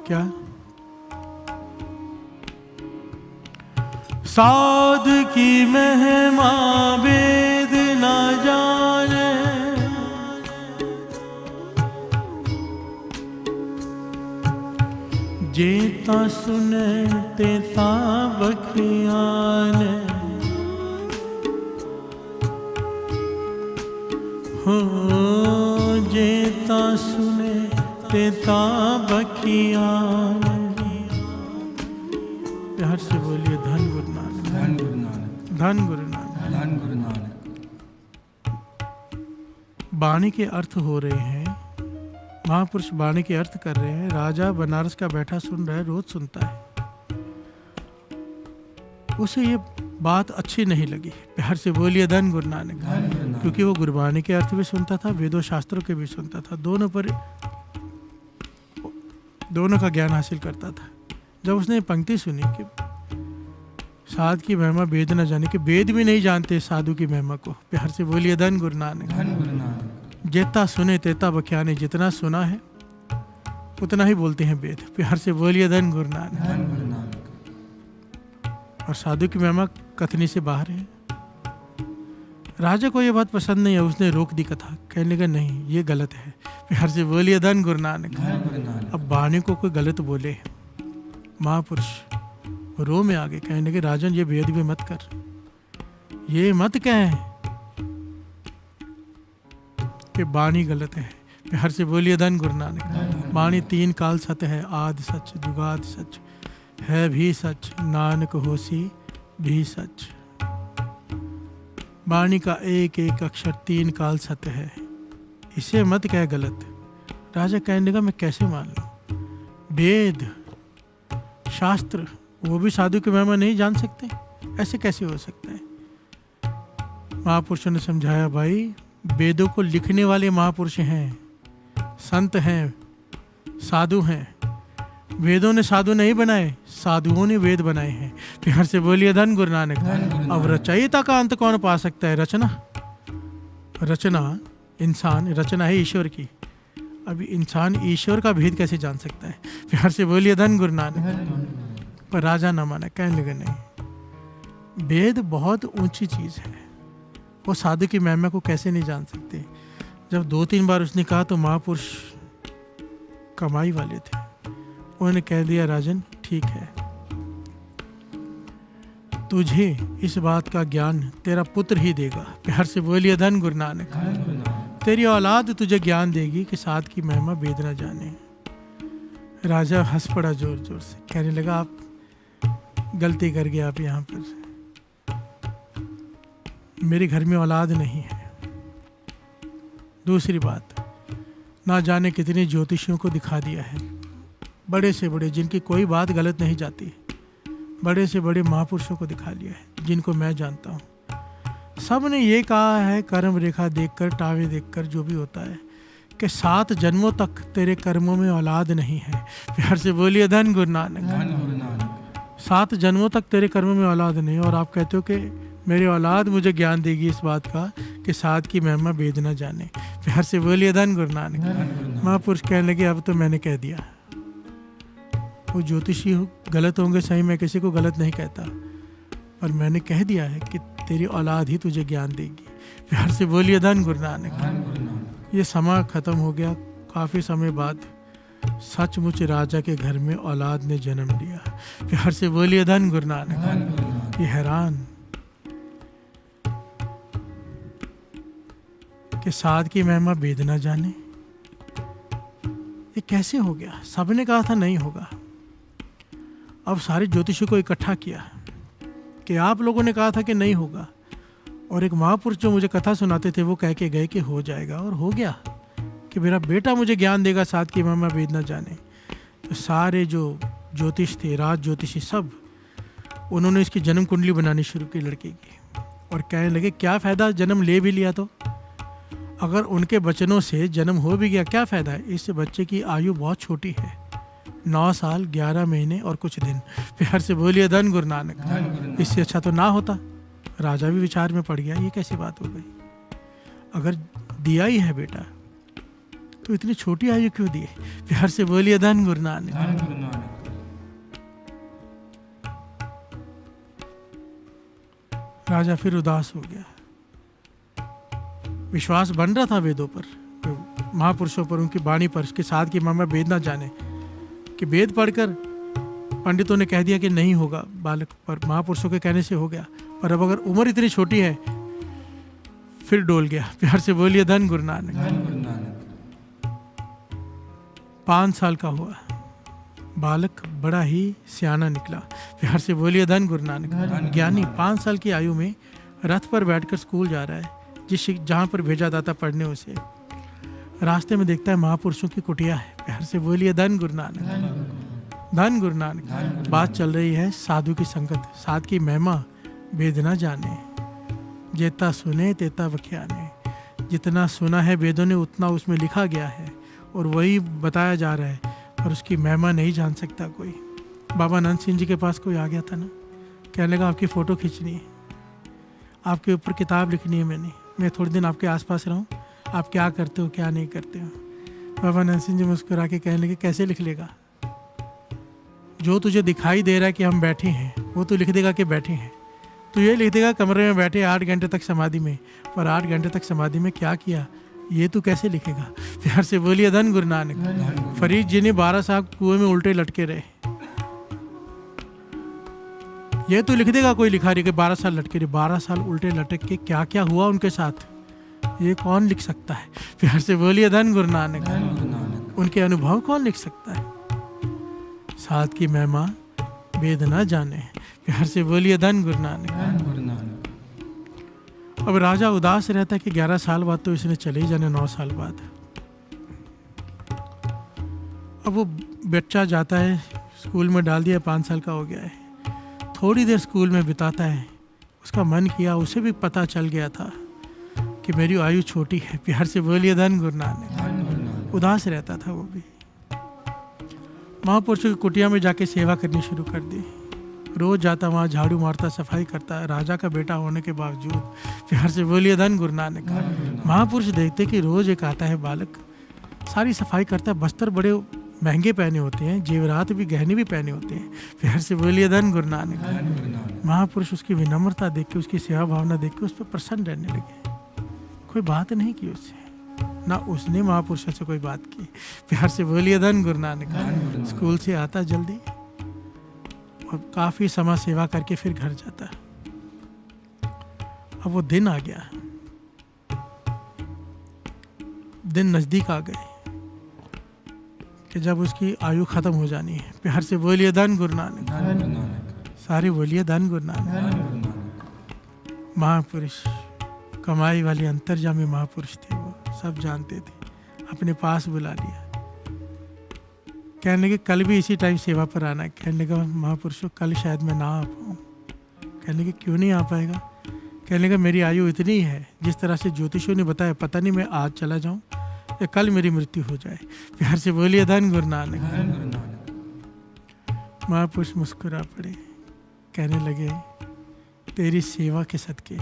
क्या? साध की महिमा वेद न जाने, जेता सुने तेता बखियाने, हो जेता सुने तेता बखियाने। प्यार से बोलिए धन गुरु नानक,
धन गुरु नानक,
धन गुरु नानक।
धन गुरु नानक।
वाणी के अर्थ हो रहे हैं। महापुरुष वाणी के अर्थ कर रहे हैं। राजा बनारस का बैठा सुन रहा है, रोज सुनता है। उसे ये बात अच्छी नहीं लगी। प्यार से बोलिए धन गुरु नानक,
धन गुरु नानक।
क्योंकि वो गुरबाणी के अर्थ भी सुनता था, वेदों शास्त्रों के भी सुनता था, दोनों का ज्ञान हासिल करता था। जब उसने पंक्ति सुनी कि साध की महिमा वेद न जाने, कि वेद भी नहीं जानते साधु की महिमा को। प्यार से बोलिए धन गुरु नानक,
धन गुरु नानक।
जेता सुने तेता बख्याने। जितना सुना है उतना ही बोलते हैं वेद। प्यार से बोलिए धन गुरु नानक।
धन गुरु नानक।
और साधु की महिमा कथनी से बाहर है। राजा को ये बात पसंद नहीं है, उसने रोक दी कथा। कहने लगा नहीं, ये गलत है। प्यार से बोलिए धन गुरु नानक।
धन गुरु नानक।
अब वाणी को कोई गलत बोले, महापुरुष रो में आगे कहने लगे राजन ये वेद भी मत कर, ये मत कहें कि वाणी गलत है। प्यार से बोलिए धन गुरु नानक। वाणी तीन काल सत्य है, आदि सच जुगाद सच, है भी सच नानक होसी भी सच। वाणी का एक एक अक्षर तीन काल सत्य है, इसे मत कह गलत। राजा कहने लगा मैं कैसे मान लूं? वेद शास्त्र वो भी साधु की महिमा नहीं जान सकते, ऐसे कैसे हो सकता है? महापुरुषों ने समझाया भाई वेदों को लिखने वाले महापुरुष हैं, संत हैं, साधु हैं। वेदों ने साधु नहीं बनाए, साधुओं ने वेद बनाए हैं। प्यार से बोलिए धन गुरु नानक। अब रचयिता का अंत कौन पा सकता है? रचना इंसान, रचना है ईश्वर की। अभी इंसान ईश्वर का भेद कैसे जान सकता है? प्यार से बोलिए धन गुरु नानक। पर राजा न माना, कहने लगे नहीं, वेद बहुत ऊंची चीज है, वो साधु की महिमा को कैसे नहीं जान सकते। जब 2-3 बार उसने कहा तो महापुरुष कमाई वाले थे, उन्होंने कह दिया राजन ठीक है, तुझे इस बात का ज्ञान तेरा पुत्र ही देगा। प्यार से बोलिए धन गुरु नानक। तेरी औलाद तुझे ज्ञान देगी कि साध की महिमा वेद न जाने। राजा हंस पड़ा जोर जोर से, कहने लगा आप गलती कर गए, आप यहाँ पर, मेरे घर में औलाद नहीं है। दूसरी बात, ना जाने कितने ज्योतिषियों को दिखा दिया है, बड़े से बड़े जिनकी कोई बात गलत नहीं जाती, बड़े से बड़े महापुरुषों को दिखा लिया है जिनको मैं जानता हूँ। सब ने ये कहा है कर्म रेखा देखकर, टावे देखकर, जो भी होता है, कि 7 जन्मों तक तेरे कर्मों में औलाद नहीं है। प्यार से बोलिए धन गुरु नानक। 7 जन्मों तक तेरे कर्मों में औलाद नहीं, और आप कहते हो कि मेरी औलाद मुझे ज्ञान देगी इस बात का कि कि साध की महिमा वेद न जाने। प्यार से बोलिए धन गुरु नानक। महापुरुष कहने लगे अब तो मैंने कह दिया। वो ज्योतिषी गलत होंगे सही, मैं किसी को गलत नहीं कहता, पर मैंने कह दिया है कि तेरी औलाद ही तुझे ज्ञान देगी। प्यार से बोलिए धन गुरु नानक। ये समा खत्म हो गया। काफ़ी समय बाद सचमुच राजा के घर में औलाद ने जन्म लिया। प्यार से बोलिए धन गुरु नानक। ये हैरान कि साध की महिमा वेद न जाने, ये कैसे हो गया? सबने कहा था नहीं होगा। अब सारे ज्योतिषियों को इकट्ठा किया कि आप लोगों ने कहा था कि नहीं होगा, और एक महापुरुष जो मुझे कथा सुनाते थे वो कह के गए कि हो जाएगा, और हो गया कि मेरा बेटा मुझे ज्ञान देगा, साध की महिमा वेद न जाने। तो सारे जो ज्योतिष थे, राज ज्योतिषी, सब उन्होंने इसकी जन्म कुंडली बनानी शुरू की लड़के की, और कहने लगे क्या फ़ायदा, जन्म ले भी लिया तो अगर उनके बचनों से जन्म हो भी गया क्या फ़ायदा है? इस बच्चे की आयु बहुत छोटी है, 9 साल 11 महीने और कुछ दिन। प्यार से बोलिए धन गुरु नानक। इससे अच्छा तो ना होता। राजा भी विचार में पड़ गया, ये कैसी बात हो गई? अगर दिया ही है बेटा तो इतनी छोटी आयु क्यों दी? प्यार से बोलिए धन गुरु नानक। राजा फिर उदास हो गया। विश्वास बन रहा था वेदों पर, महापुरुषों पर, उनकी वाणी पर, उसके साथ की महिमा वेद ना जाने, कि वेद पढ़कर पंडितों ने कह दिया कि नहीं होगा बालक, पर महापुरुषों के कहने से हो गया। पर अब अगर उम्र इतनी छोटी है, फिर डोल गया। प्यार से बोलिए धन गुरु नानक। 5 साल का हुआ, बालक बड़ा ही सियाना निकला। प्यार से बोलिए धन गुरु नानक। ज्ञानी 5 साल की आयु में रथ पर बैठकर स्कूल जा रहा है, जहाँ पर भेजा जाता पढ़ने उसे। रास्ते में देखता है महापुरुषों की कुटिया है। प्यार से बोलिए धन गुरु नानक। धन गुरु नानक। बात चल रही है साधु की संगत, साध की महिमा वेद न जाने, जेता सुने तेता बख्याने। जितना सुना है वेदों ने उतना उसमें लिखा गया है, और वही बताया जा रहा है, पर उसकी महिमा नहीं जान सकता कोई। बाबा अनंत सिंह जी के पास कोई आ गया था ना, कहने लगा आपकी फ़ोटो खींचनी है, आपके ऊपर किताब लिखनी है, मैं थोड़े दिन आपके आसपास रहूं, आप क्या करते हो क्या नहीं करते हो। बाबा अनंत सिंह जी मुस्कुरा के कहने लगे कैसे लिख लेगा? जो तुझे दिखाई दे रहा है कि हम बैठे हैं, वो तो लिख देगा कि बैठे हैं। तो ये लिख देगा कमरे में बैठे 8 घंटे तक समाधि में, पर 8 घंटे तक समाधि में क्या किया ये तू कैसे लिखेगा? प्यार से बोलिए धन गुरु नानक। फरीद जी ने 12 साल कुएं में उल्टे लटके रहे, ये तो लिख देगा कोई लिखा रही कि 12 साल लटके रहे। 12 साल उल्टे लटक के क्या क्या हुआ उनके साथ, ये कौन लिख सकता है? प्यार से बोलिए धन गुरु नानक। उनके अनुभव कौन लिख सकता है? साध की महिमा वेद न जाने। प्यार से बोलिए धन गुरु नानक। अब राजा उदास रहता है कि 11 साल बाद तो इसने चले ही जाने, 9 साल बाद। अब वो बच्चा जाता है, स्कूल में डाल दिया, 5 साल का हो गया है। थोड़ी देर स्कूल में बिताता है, उसका मन किया, उसे भी पता चल गया था कि मेरी आयु छोटी है। प्यार से बोलिए धन गुरु नानक। उदास रहता था वो भी। महापुरुषों की कुटिया में जाके सेवा करनी शुरू कर दी। रोज जाता, वहाँ झाड़ू मारता, सफाई करता, राजा का बेटा होने के बावजूद। प्यार से बोलिए धन गुरु नानक। महापुरुष देखते कि रोज एक आता है बालक, सारी सफाई करता है, बस्तर बड़े महंगे पहने होते हैं, जेवरात भी, गहने भी पहने होते हैं। प्यार से बोलिए धन गुरु नानक। महापुरुष उसकी विनम्रता देख के, उसकी सेवा भावना देख के उस पर प्रसन्न रहने लगे। कोई बात नहीं की उससे, ना उसने महापुरुषों से कोई बात की। प्यार से बोलिए धन गुरु नानक। स्कूल से आता जल्दी और काफ़ी समय सेवा करके फिर घर जाता। अब वो दिन आ गया, दिन नज़दीक आ गए कि जब उसकी आयु ख़त्म हो जानी है। प्यार से बोलिए धन गुरु नानक। सारे बोलिए धन गुरु नानक। महापुरुष कमाई वाले अंतर्जामी महापुरुष थे, वो सब जानते थे, अपने पास बुला लिया। कहने लगे कल भी इसी टाइम सेवा पर आना। कहने लगा महापुरुषों कल शायद मैं ना आ पाऊँ। कहने लगे क्यों नहीं आ पाएगा? कहने लगा मेरी आयु इतनी है, जिस तरह से ज्योतिषियों ने बताया, पता नहीं मैं आज चला जाऊँ या कल मेरी मृत्यु हो जाए। प्यार से बोलिए धन गुरु नानक। महापुरुष मुस्कुरा पड़े, कहने लगे तेरी सेवा के सदके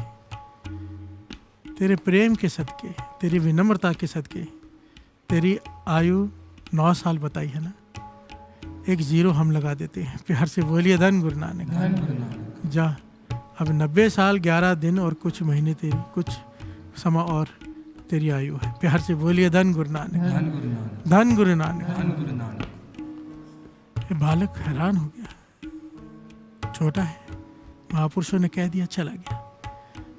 तेरे प्रेम के सदके, तेरी विनम्रता के सदके तेरी आयु 9 साल बताई है ना, एक 0 हम लगा देते हैं। प्यार से बोलिए धन गुरु नानक।
धन गुरु नानक।
जा, अब 90 साल 11 दिन और कुछ महीने तेरी, कुछ समय और तेरी आयु है। प्यार से बोलिए धन गुरु नानक।
धन गुरु नानक।
धन गुरु नानक।
धन गुरु नानक।
ये बालक हैरान हो गया, छोटा है, महापुरुषों ने कह दिया चला गया।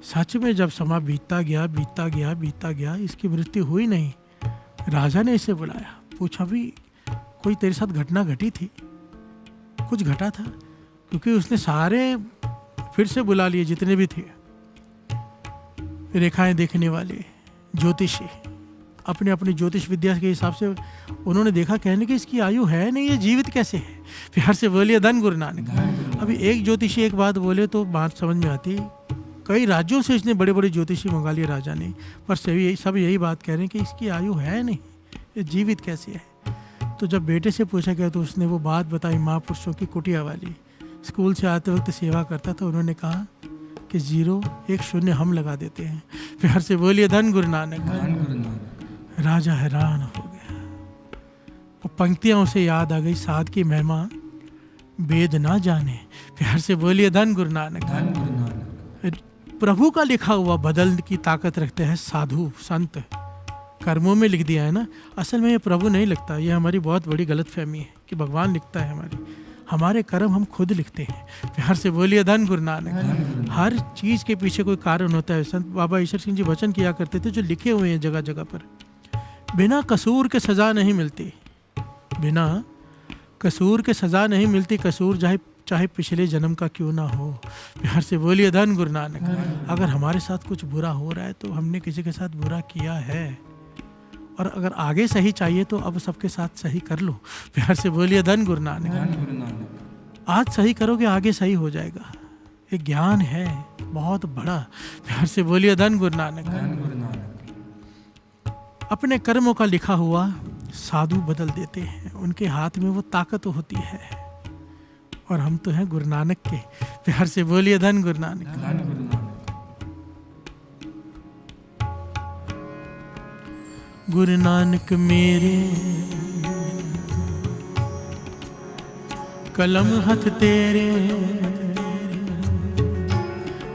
सच में जब समय बीतता गया, इसकी मृत्यु हुई नहीं। राजा ने इसे बुलाया, पूछा भी कोई तेरे साथ घटना घटी थी? कुछ घटा था, क्योंकि उसने सारे फिर से बुला लिए जितने भी थे, रेखाएं देखने वाले, ज्योतिषी, अपने अपनी ज्योतिष विद्या के हिसाब से उन्होंने देखा, कहने की इसकी आयु है नहीं, ये जीवित कैसे है। प्यार से बोलिए धन गुरु नानक। अभी एक ज्योतिषी एक बात बोले तो बात समझ में आती, कई राज्यों से इसने बड़े बड़े ज्योतिषी मंगा लिए राजा ने, पर सब यही बात कह रहे हैं कि इसकी आयु है नहीं, ये जीवित कैसे है। तो जब बेटे से पूछा गया तो उसने वो बात बताई महापुरुषों की कुटिया वाली, स्कूल से आते वक्त सेवा करता था। उन्होंने कहा कि 0 1 0 हम लगा देते हैं। प्यार से बोलिए धन गुरु नानक।
धन गुरु नानक।
राजा हैरान हो गया, वो पंक्तियां उसे याद आ गई, साध की महिमा वेद ना जाने। प्यार से बोलिए धन गुरु नानक।
धन गुरु नानक।
प्रभु का लिखा हुआ बदलने की ताकत रखते हैं साधु संत, कर्मों में लिख दिया है ना। असल में ये प्रभु नहीं लिखता, ये हमारी बहुत बड़ी गलतफहमी है कि भगवान लिखता है। हमारे कर्म हम खुद लिखते हैं। प्यार से बोलिए धन गुरु नानक। हर चीज के पीछे कोई कारण होता है। संत बाबा ईश्वर सिंह जी वचन किया करते थे, जो लिखे हुए हैं जगह जगह पर, बिना कसूर के सजा नहीं मिलती, बिना कसूर के सजा नहीं मिलती, कसूर चाहे पिछले जन्म का क्यों ना हो। प्यार से बोलिए धन गुरु नानक। अगर हमारे साथ कुछ बुरा हो रहा है तो हमने किसी के साथ बुरा किया है, और अगर आगे सही चाहिए तो अब सबके साथ सही कर लो। प्यार से बोलिए धन गुरु नानक।
धन गुरु नानक।
आज सही करोगे आगे सही हो जाएगा, ये ज्ञान है बहुत बड़ा। प्यार से बोलिए धन गुरु नानक।
धन गुरु नानक।
अपने कर्मों का लिखा हुआ साधु बदल देते हैं, उनके हाथ में वो ताकत होती है, और हम तो हैं गुरु नानक के। प्यार से बोलिए धन गुरु नानक।
धन गुरु नानक।
गुरु नानक मेरे कलम हाथ तेरे,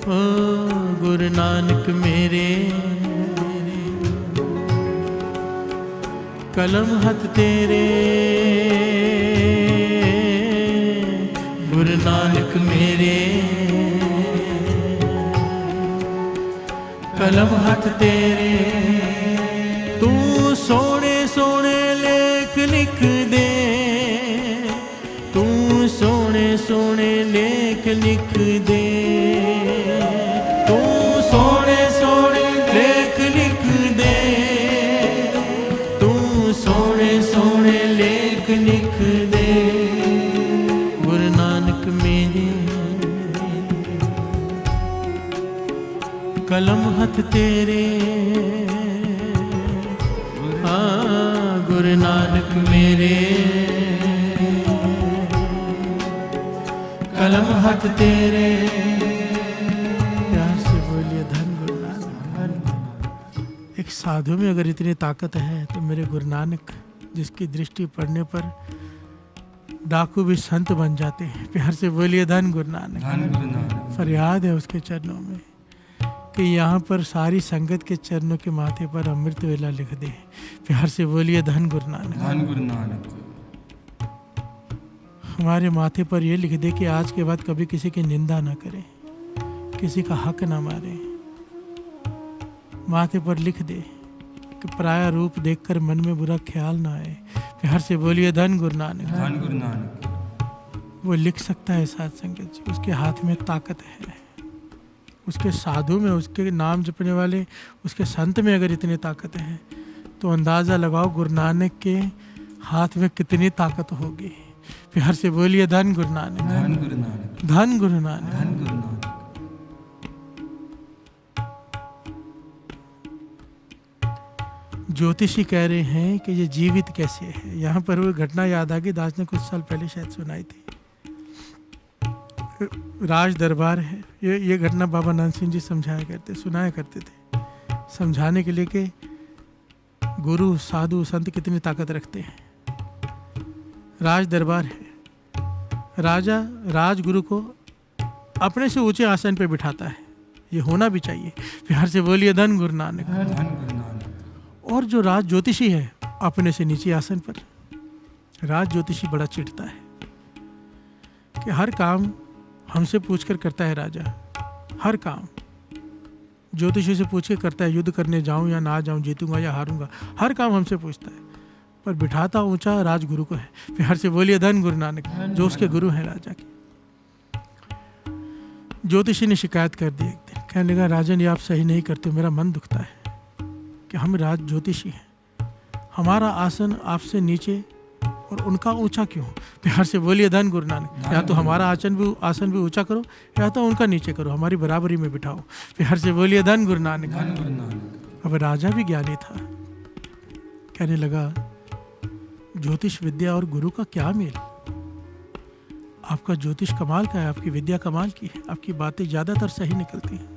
ओ गुरु नानक मेरे कलम हाथ तेरे, गुरु नानक मेरे कलम हाथ तेरे। तू सोने सोने लेख लिख दे, तू सोने सोने लेख लिख दे, तू सोने सोने लेख लिख दे, तू सोने सोने लेख लिख दे। गुरु नानक मेरे कलम हाथ तेरे, गुरु नानक मेरे कलम हाथ तेरे। प्यार से बोलिए धन गुरु नानक। एक साधु में अगर इतनी ताकत है तो मेरे गुरु नानक, जिसकी दृष्टि पड़ने पर डाकू भी संत बन जाते हैं। प्यार से बोलिए धन गुरु नानक।
धन गुरु नानक।
फरियाद है उसके चरणों में कि यहाँ पर सारी संगत के चरणों के माथे पर अमृत वेला लिख दे। प्यार से बोलिए धन गुरु नानक।
धन गुरु नानक।
हमारे माथे पर ये लिख दे कि आज के बाद कभी किसी की निंदा ना करें, किसी का हक ना मारें। माथे पर लिख दे कि पराया रूप देखकर मन में बुरा ख्याल ना आए। प्यार से बोलिए धन गुरु नानक।
धन गुरु नानक।
वो लिख सकता है साथ संगत जी, उसके हाथ में ताकत है। उसके साधु में, उसके नाम जपने वाले, उसके संत में अगर इतनी ताकत है तो अंदाज़ा लगाओ गुरु नानक के हाथ में कितनी ताकत होगी। प्यार से बोलिए धन गुरु नानक।
धन गुरु नानक।
धन गुरु नानक।
धन गुरु नानक।
ज्योतिषी कह रहे हैं कि ये जीवित कैसे है। यहाँ पर वो घटना याद आ गई, दास ने कुछ साल पहले शायद सुनाई थी। राज दरबार है, ये घटना बाबा नानक सिंह जी समझाया करते, सुनाया करते थे समझाने के लिए कि गुरु साधु संत कितनी ताकत रखते हैं। राज दरबार है, राजा राजगुरु को अपने से ऊंचे आसन पे बिठाता है, ये होना भी चाहिए। प्यार से बोलिए धन गुरु नानक।
धन गुरु नानक।
और जो राज ज्योतिषी है अपने से नीचे आसन पर, राज ज्योतिषी बड़ा चिढ़ता है कि हर काम हमसे पूछकर करता है राजा, हर काम ज्योतिषी से पूछ के करता है, युद्ध करने जाऊं या ना जाऊं, जीतूंगा या हारूंगा, हर काम हमसे पूछता है, पर बिठाता ऊंचा राजगुरु को है। प्यार से बोलिए धन गुरु नानक, जो उसके गुरु हैं राजा के। ज्योतिषी ने शिकायत कर दी एक दिन, कहने लगा राजन ये आप सही नहीं करते, मेरा मन दुखता है कि हम राज ज्योतिषी हैं, हमारा आसन आपसे नीचे और उनका ऊंचा क्यों। प्यार से बोलिए धन गुरु नानक, या तो हमारा आसन भी ऊंचा करो या तो उनका नीचे करो, हमारी बराबरी में बिठाओ। प्यार से बोलिए धन गुरु नानक।
धन गुरु नानक।
अब राजा भी ज्ञानी था, कहने लगा ज्योतिष विद्या और गुरु का क्या मेल, आपका ज्योतिष कमाल का है, आपकी विद्या कमाल की है, आपकी बातें ज्यादातर सही निकलती हैं,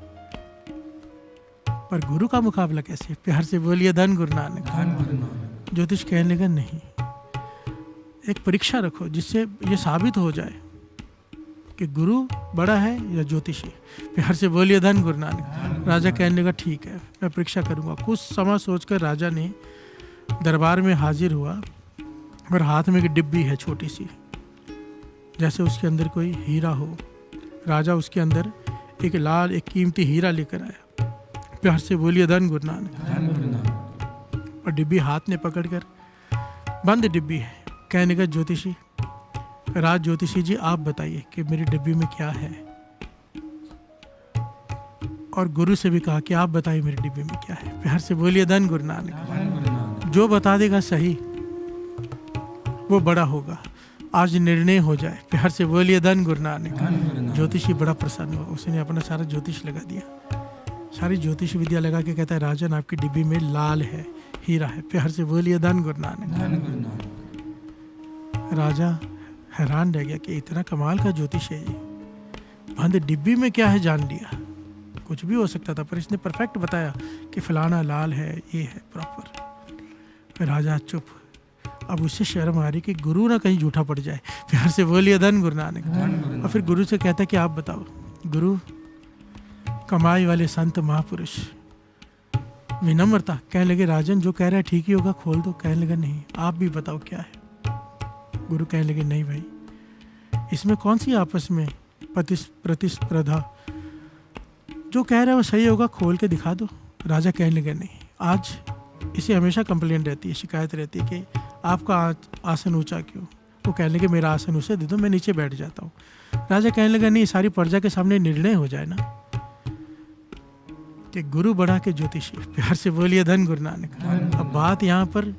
पर गुरु का मुकाबला कैसे। प्यार से बोलिए धन गुरु नानक।
धन गुरु नानक।
ज्योतिष कहने लगा नहीं, एक परीक्षा रखो जिससे ये साबित हो जाए कि गुरु बड़ा है या ज्योतिषी। प्यार से बोलिए धन गुरु नानक। राजा कहने लगा ठीक है, मैं परीक्षा करूंगा। कुछ समय सोचकर राजा ने दरबार में हाजिर हुआ और हाथ में एक डिब्बी है छोटी सी, जैसे उसके अंदर कोई हीरा हो। राजा उसके अंदर एक लाल एक कीमती हीरा लेकर आया। प्यार से बोलिए धन गुरु नानक।
धन गुरु नानक।
और डिब्बी हाथ में पकड़कर, बंद डिब्बी है, कहने का ज्योतिषी, राज ज्योतिषी जी आप बताइए कि मेरी डिब्बी में क्या है। और गुरु से भी कहा कि आप बताइए मेरी डिब्बी में क्या है। प्यार से बोलिए धन गुरु नानक।
धन गुरु नानक।
जो बता देगा सही वो बड़ा होगा, आज निर्णय हो जाए। प्यार से बोलिए धन गुरु नानक।
धन गुरु नानक।
ज्योतिषी बड़ा प्रसन्न हुआ, उसने अपना सारा ज्योतिष लगा दिया, सारी ज्योतिष विद्या लगा के कहता है राजन आपकी डिब्बी में लाल है, हीरा है। प्यार से बोलिए धन गुरु नानक।
धन गुरु नानक।
राजा हैरान रह गया कि इतना कमाल का ज्योतिष है ये, बंद डिब्बी में क्या है जान लिया। कुछ भी हो सकता था पर इसने परफेक्ट बताया कि फलाना लाल है, ये है प्रॉपर। फिर राजा चुप, अब उससे शर्म आ रही कि गुरु ना कहीं झूठा पड़ जाए। प्यार से बोलिए धन गुरु नानक।
धन गुरु
और फिर गुरु से कहता है कि आप बताओ। गुरु कमाई वाले संत महापुरुष विनम्रता, कहने लगे राजन जो कह रहा है ठीक ही होगा, खोल दो। कहने लगा नहीं आप भी बताओ क्या है। गुरु कहने लगे नहीं भाई, इसमें कौन सी आपस में प्रतिस्पर्धा, जो कह रहा है वो सही होगा, खोल के दिखा दो। राजा कहने लगे नहीं, आज इसे हमेशा कंप्लेंट रहती है, शिकायत रहती है कि आपका आसन ऊंचा क्यों। वो कहने लगे मेरा आसन उसे दे दो, मैं नीचे बैठ जाता हूँ। राजा कहने लगा नहीं, सारी प्रजा के सामने निर्णय हो जाए ना कि गुरु बड़ा के ज्योतिषी। प्यार से बोलिए धन गुरु नानक। अब बात यहाँ पर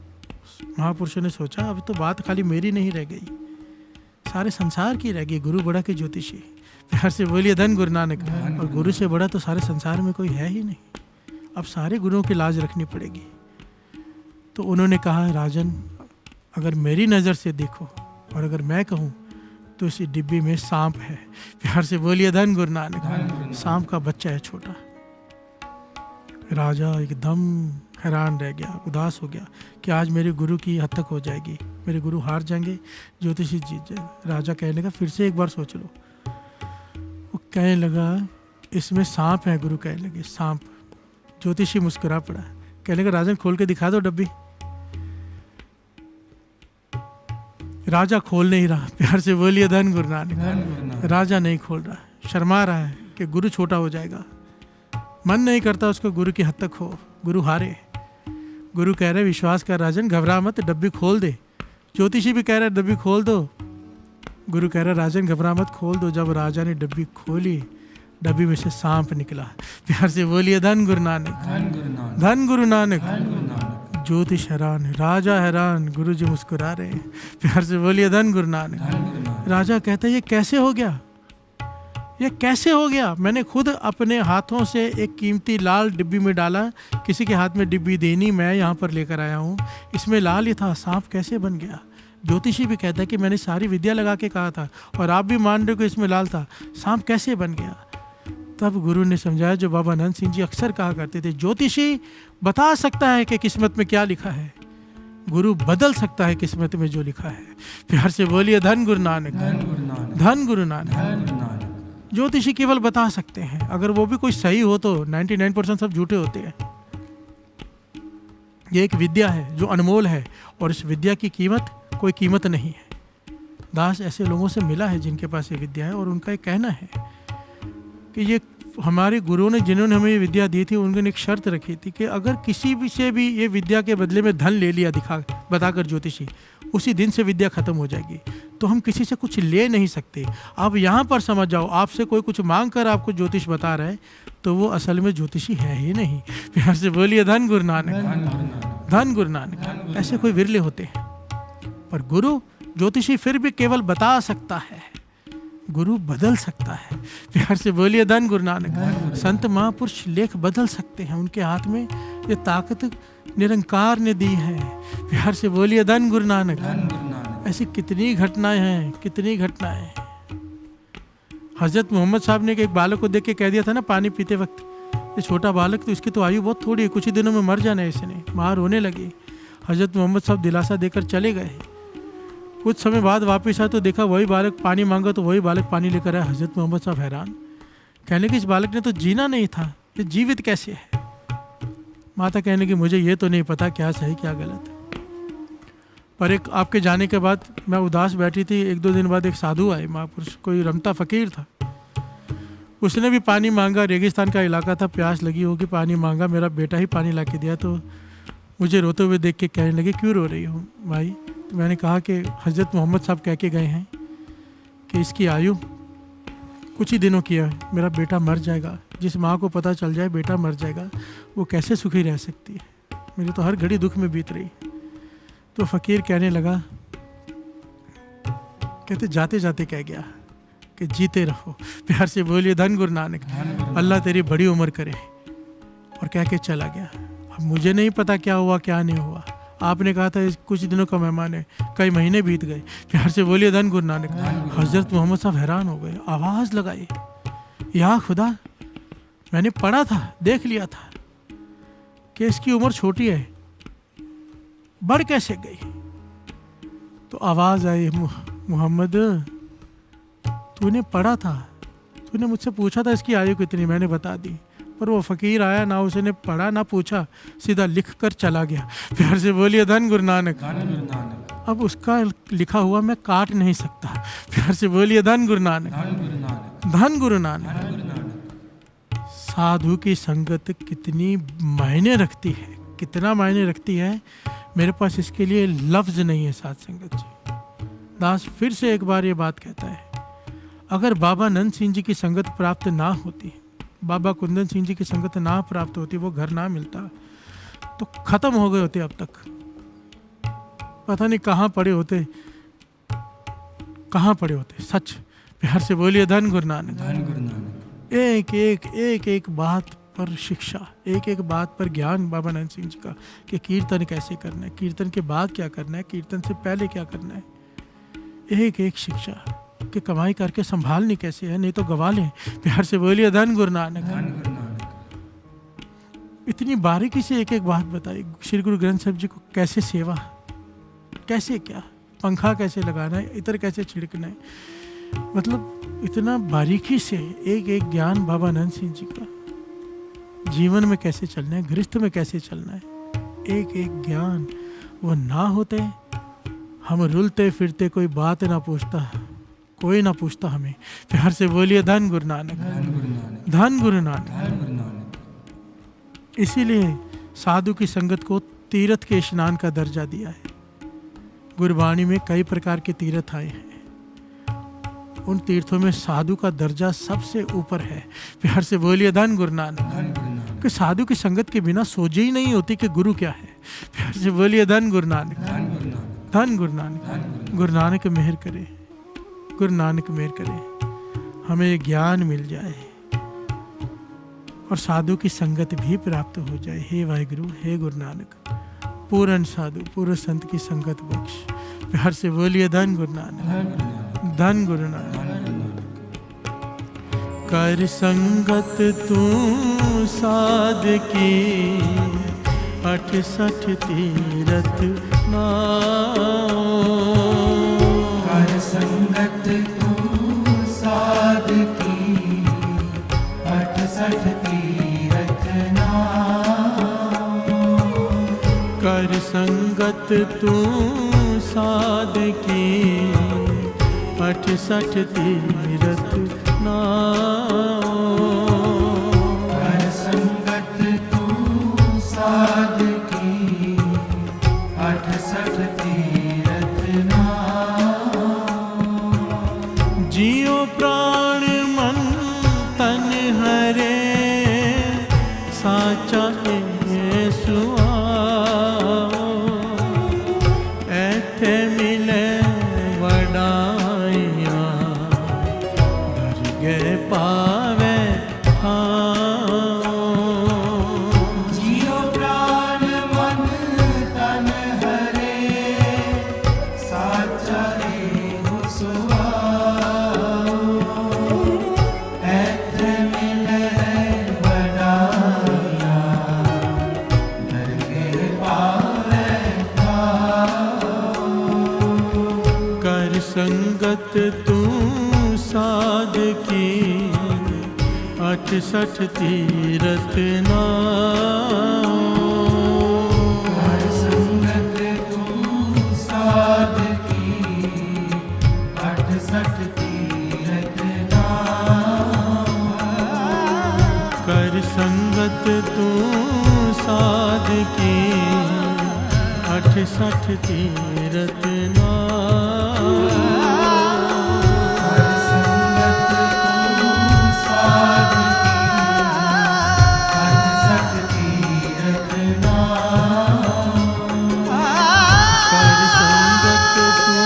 महापुरुषों ने सोचा अब तो बात खाली मेरी नहीं रह गई, सारे संसार की रह गई, गुरु बड़ा के ज्योतिषी। प्यार से बोलिए धन गुरु नानक। और गुरु से बड़ा तो सारे संसार में कोई है ही नहीं, अब सारे गुरुओं की लाज रखनी पड़ेगी। तो उन्होंने कहा राजन अगर मेरी नज़र से देखो और अगर मैं कहूँ तो इस डिब्बी में सांप है। प्यार से बोलिए धन गुरु नानक। सांप का बच्चा है छोटा। राजा एकदम हैरान रह गया, उदास हो गया कि आज मेरे गुरु की हद तक हो जाएगी, मेरे गुरु हार जाएंगे, ज्योतिषी जीत जाएगा। राजा कहने लगा फिर से एक बार सोच लो। वो कहने लगा इसमें सांप है। गुरु कहने लगे सांप। ज्योतिषी मुस्कुरा पड़ा, कहने लगा राजन खोल के दिखा दो डब्बी। राजा खोल नहीं रहा। प्यार से बोलिए धन गुरु नानक। राजा नहीं खोल रहा, शर्मा रहा है कि गुरु छोटा हो जाएगा, मन नहीं करता उसको गुरु की हद तक हो, गुरु हारे। गुरु कह रहे विश्वास कर राजन, घबरा मत, डब्बी खोल दे। ज्योतिषी भी कह रहा है डब्बी खोल दो। गुरु कह रहा राजन घबरा मत, खोल दो। जब राजा ने डब्बी खोली, डब्बी में से सांप निकला। प्यार से बोलिए धन गुरु नानक। धन गुरु नानक। ज्योतिष हैरान, राजा हैरान, गुरु जी मुस्कुरा रहे हैं। प्यार से बोलिए धन गुरु नानक। राजा कहता है ये कैसे हो गया, ये कैसे हो गया। मैंने खुद अपने हाथों से एक कीमती लाल डिब्बी में डाला, किसी के हाथ में डिब्बी देनी, मैं यहाँ पर लेकर आया हूँ, इसमें लाल ही था, सांप कैसे बन गया। ज्योतिषी भी कहता है कि मैंने सारी विद्या लगा के कहा था और आप भी मान रहे हो कि इसमें लाल था, सांप कैसे बन गया। तब गुरु ने समझाया, जो बाबा नंद सिंह जी अक्सर कहा करते थे, ज्योतिषी बता सकता है कि किस्मत में क्या लिखा है, गुरु बदल सकता है किस्मत में जो लिखा है। प्यार से बोलिए धन गुरु नानक,
धन गुरु नानक,
धन गुरु नानक।
धन गुरु नानक।
ज्योतिषी केवल बता सकते हैं, अगर वो भी कोई सही हो तो 99% सब झूठे होते हैं। ये एक विद्या है जो अनमोल है, और इस विद्या की कीमत कोई कीमत नहीं है। दास ऐसे लोगों से मिला है जिनके पास ये विद्या है, और उनका एक कहना है कि ये हमारे गुरुओं ने, जिन्होंने हमें ये विद्या दी थी, उन्होंने एक शर्त रखी थी कि अगर किसी भी से भी ये विद्या के बदले में धन ले लिया बताकर ज्योतिषी, उसी दिन से विद्या खत्म हो जाएगी। तो हम किसी से कुछ ले नहीं सकते। आप यहाँ पर समझ जाओ, आपसे कोई कुछ मांग कर आपको ज्योतिष बता रहा है तो वो असल में ज्योतिषी है ही नहीं। प्यार से बोलिए धन गुरु नानक, धन गुरु नानक। ऐसे कोई विरले होते हैं, पर गुरु ज्योतिषी फिर भी केवल बता सकता है, गुरु बदल सकता है। प्यार से बोलिए धन गुरु नानक। संत महापुरुष लेख बदल सकते हैं, उनके हाथ में ये ताकत निरंकार ने दी है। प्यार से बोलिए धन गुरु नानक। ऐसी कितनी घटनाएं हैं, कितनी घटनाएं हैं। हजरत मोहम्मद साहब ने एक बालक को देख के कह दिया था ना पानी पीते वक्त, ये छोटा बालक तो इसकी तो आयु बहुत थोड़ी है, कुछ ही दिनों में मर जाना है इसने। माँ रोने लगी। हजरत मोहम्मद साहब दिलासा देकर चले गए। कुछ समय बाद वापस आए तो देखा वही बालक पानी मांगा तो वही बालक पानी लेकर आया। हजरत मोहम्मद साहब हैरान, कहने कि इस बालक ने तो जीना नहीं था, ये जीवित कैसे है। माता कहने की मुझे ये तो नहीं पता क्या सही क्या गलत है। पर एक आपके जाने के बाद मैं उदास बैठी थी, 1-2 दिन बाद एक साधु आए, महापुरुष, कोई रमता फकीर था। उसने भी पानी मांगा, रेगिस्तान का इलाका था, प्यास लगी होगी, पानी मांगा। मेरा बेटा ही पानी ला के दिया। तो मुझे रोते हुए देख के कहने लगे, क्यों रो रही हो भाई। तो मैंने कहा कि हजरत मोहम्मद साहब कह के गए हैं कि इसकी आयु कुछ ही दिनों की है, मेरा बेटा मर जाएगा। जिस माँ को पता चल जाए बेटा मर जाएगा, वो कैसे सुखी रह सकती है। मेरी तो हर घड़ी दुख में बीत रही। तो फ़कीर कहने लगा, कहते जाते जाते कह गया कि जीते रहो। प्यार से बोलिए धन गुरु नानक, अल्लाह तेरी बड़ी उम्र करे। और कह के चला गया। अब मुझे नहीं पता क्या हुआ क्या नहीं हुआ। आपने कहा था कुछ दिनों का मेहमान है, कई महीने बीत गए। प्यार से बोलिए धन गुरु नानक। हजरत मोहम्मद साहब हैरान हो गए, आवाज़ लगाई, या खुदा, मैंने पढ़ा था, देख लिया था कि इसकी उम्र छोटी है, बढ़ कैसे गई। तो आवाज़ आई, मोहम्मद तूने पढ़ा था, तूने मुझसे पूछा था इसकी आयु कितनी, मैंने बता दी। पर वो फ़कीर आया ना, उसने पढ़ा ना पूछा, सीधा लिख कर चला गया। प्यार से बोलिए धन गुरु नानक। अब उसका लिखा हुआ मैं काट नहीं सकता। प्यार से बोलिए धन गुरु नानक, धन गुरु नानक। साधु की संगत कितनी मायने रखती है, कितना मायने रखती है, मेरे पास इसके लिए लफ्ज़ नहीं है। साध संगत जी, दास फिर से एक बार ये बात कहता है, अगर बाबा नंद सिंह जी की संगत प्राप्त ना होती, बाबा कुंदन सिंह जी की संगत ना प्राप्त होती, वो घर ना मिलता, तो ख़त्म हो गए होते अब तक। पता नहीं कहाँ पड़े होते, कहाँ पड़े होते। सच। प्यार से बोलिए धन गुरु नानक। एक एक बात पर शिक्षा, एक एक बात पर ज्ञान बाबा नंद सिंह जी का, कि कीर्तन कैसे करना है, कीर्तन के बाद क्या करना है, कीर्तन से पहले क्या करना है। एक एक शिक्षा कि कमाई करके संभालनी कैसे है, नहीं तो गवा लें। प्यार से बोलिए धन गुरु नानक। इतनी बारीकी से एक एक बात बताई। श्री गुरु ग्रंथ साहिब जी को कैसे सेवा, कैसे क्या, पंखा कैसे लगाना है, इतर कैसे छिड़कना है, मतलब इतना बारीकी से एक एक ज्ञान बाबा नंद सिंह जी का। जीवन में कैसे चलना है, गृहस्थ में कैसे चलना है, एक एक ज्ञान। वो ना होते हम रुलते फिरते, कोई बात ना पूछता, कोई ना पूछता हमें। प्यार से बोलिए धन गुरु नानक, धन गुरु नानक। इसीलिए साधु की संगत को तीर्थ के स्नान का दर्जा दिया है। गुरबाणी में कई प्रकार के तीर्थ आए हैं, उन तीर्थों में साधु का दर्जा सबसे ऊपर है। प्यार से बोलिए धन गुरु नानक। कि साधु की संगत के बिना सोच ही नहीं होती कि गुरु क्या है। प्यार से बोलिए धन गुरु नानक, धन गुरु नानक। गुरु नानक मेहर करे, गुरु नानक मेहर करे, हमें ज्ञान मिल जाए और साधु की संगत भी प्राप्त हो जाए। हे वाहिगुरु, हे गुरु नानक, पूर्ण साधु पूर्ण संत की संगत बख्श। प्यार से बोलिए धन गुरु नानक, धन गुरु नानक। कर संगत तू साध की 68 तीरथ नाओ।
कर संगत तू साध की 68 तीरथ नाओ।
कर संगत तू साध की 68 तीरथ नाओ।
कर संगत तू साध की 68 तीरथ नाओ।
जियो प्राण मन तन हरे साचा सुआ। ऐथे मिले वडाइया दरगे पावे हाँ।
जियो प्राण मन तन हरे साचा एहो सुआओ। ऐथे मिले वडाइया दरगे पावे ठाओ।
कर संगत तू साध की 68 तीरथ नाओ।
कर संगत तू साध की 68 तीरथ नाओ।
कर संगत तू साध की 68 तीरथ नाओ।
कर संगत तू साध की 68 तीरथ नाओ।
कर संगत तू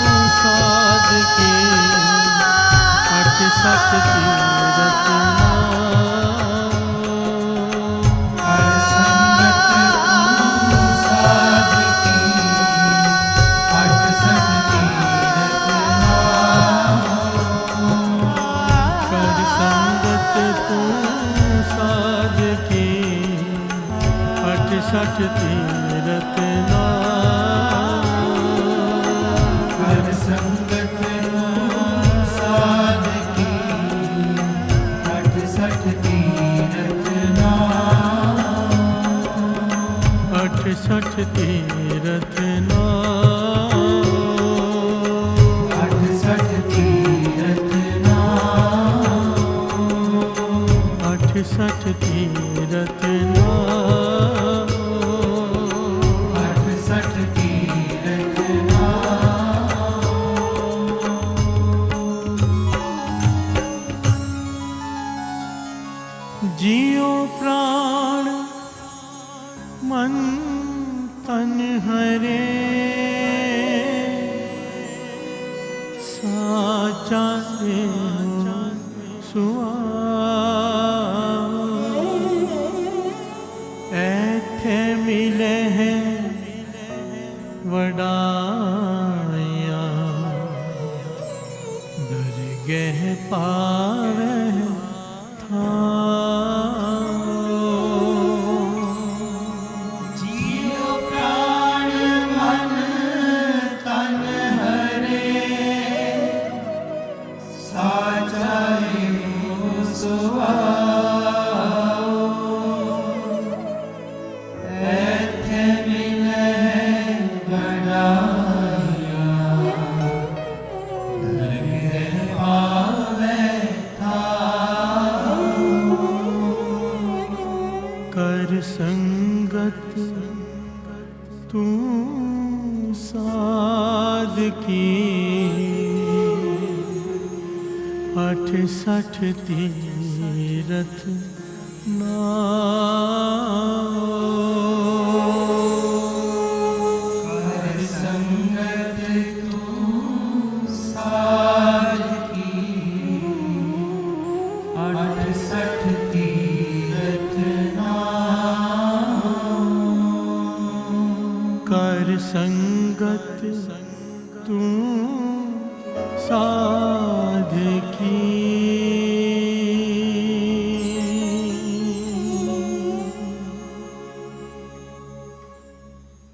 साध की 68 तीरथ नाओ।
कर संगत तू साध की 68 तीरथ नाओ।
कर संगत तू साध की 68 तीरथ नाओ।
कर संगत तू साध की 68 तीरथ नाओ।
68 तीरथ नाओ।
68 तीरथ नाओ।
68 तीरथ नाओ।
68 तीरथ नाओ।
जियो प्राण मन तन हरे साचा सुआ। ऐथे मिले हैं वडाइया दरगह पावे
जियो प्राण मन तन हरे साचा एहो सुआओ। ऐथे मिले वडाइया दरगह पावे ठाओ।
कर संगत तू साध की 68 तीरथ नाओ।
कर संगत तू साध की 68 तीरथ नाओ।
कर संगत तू साध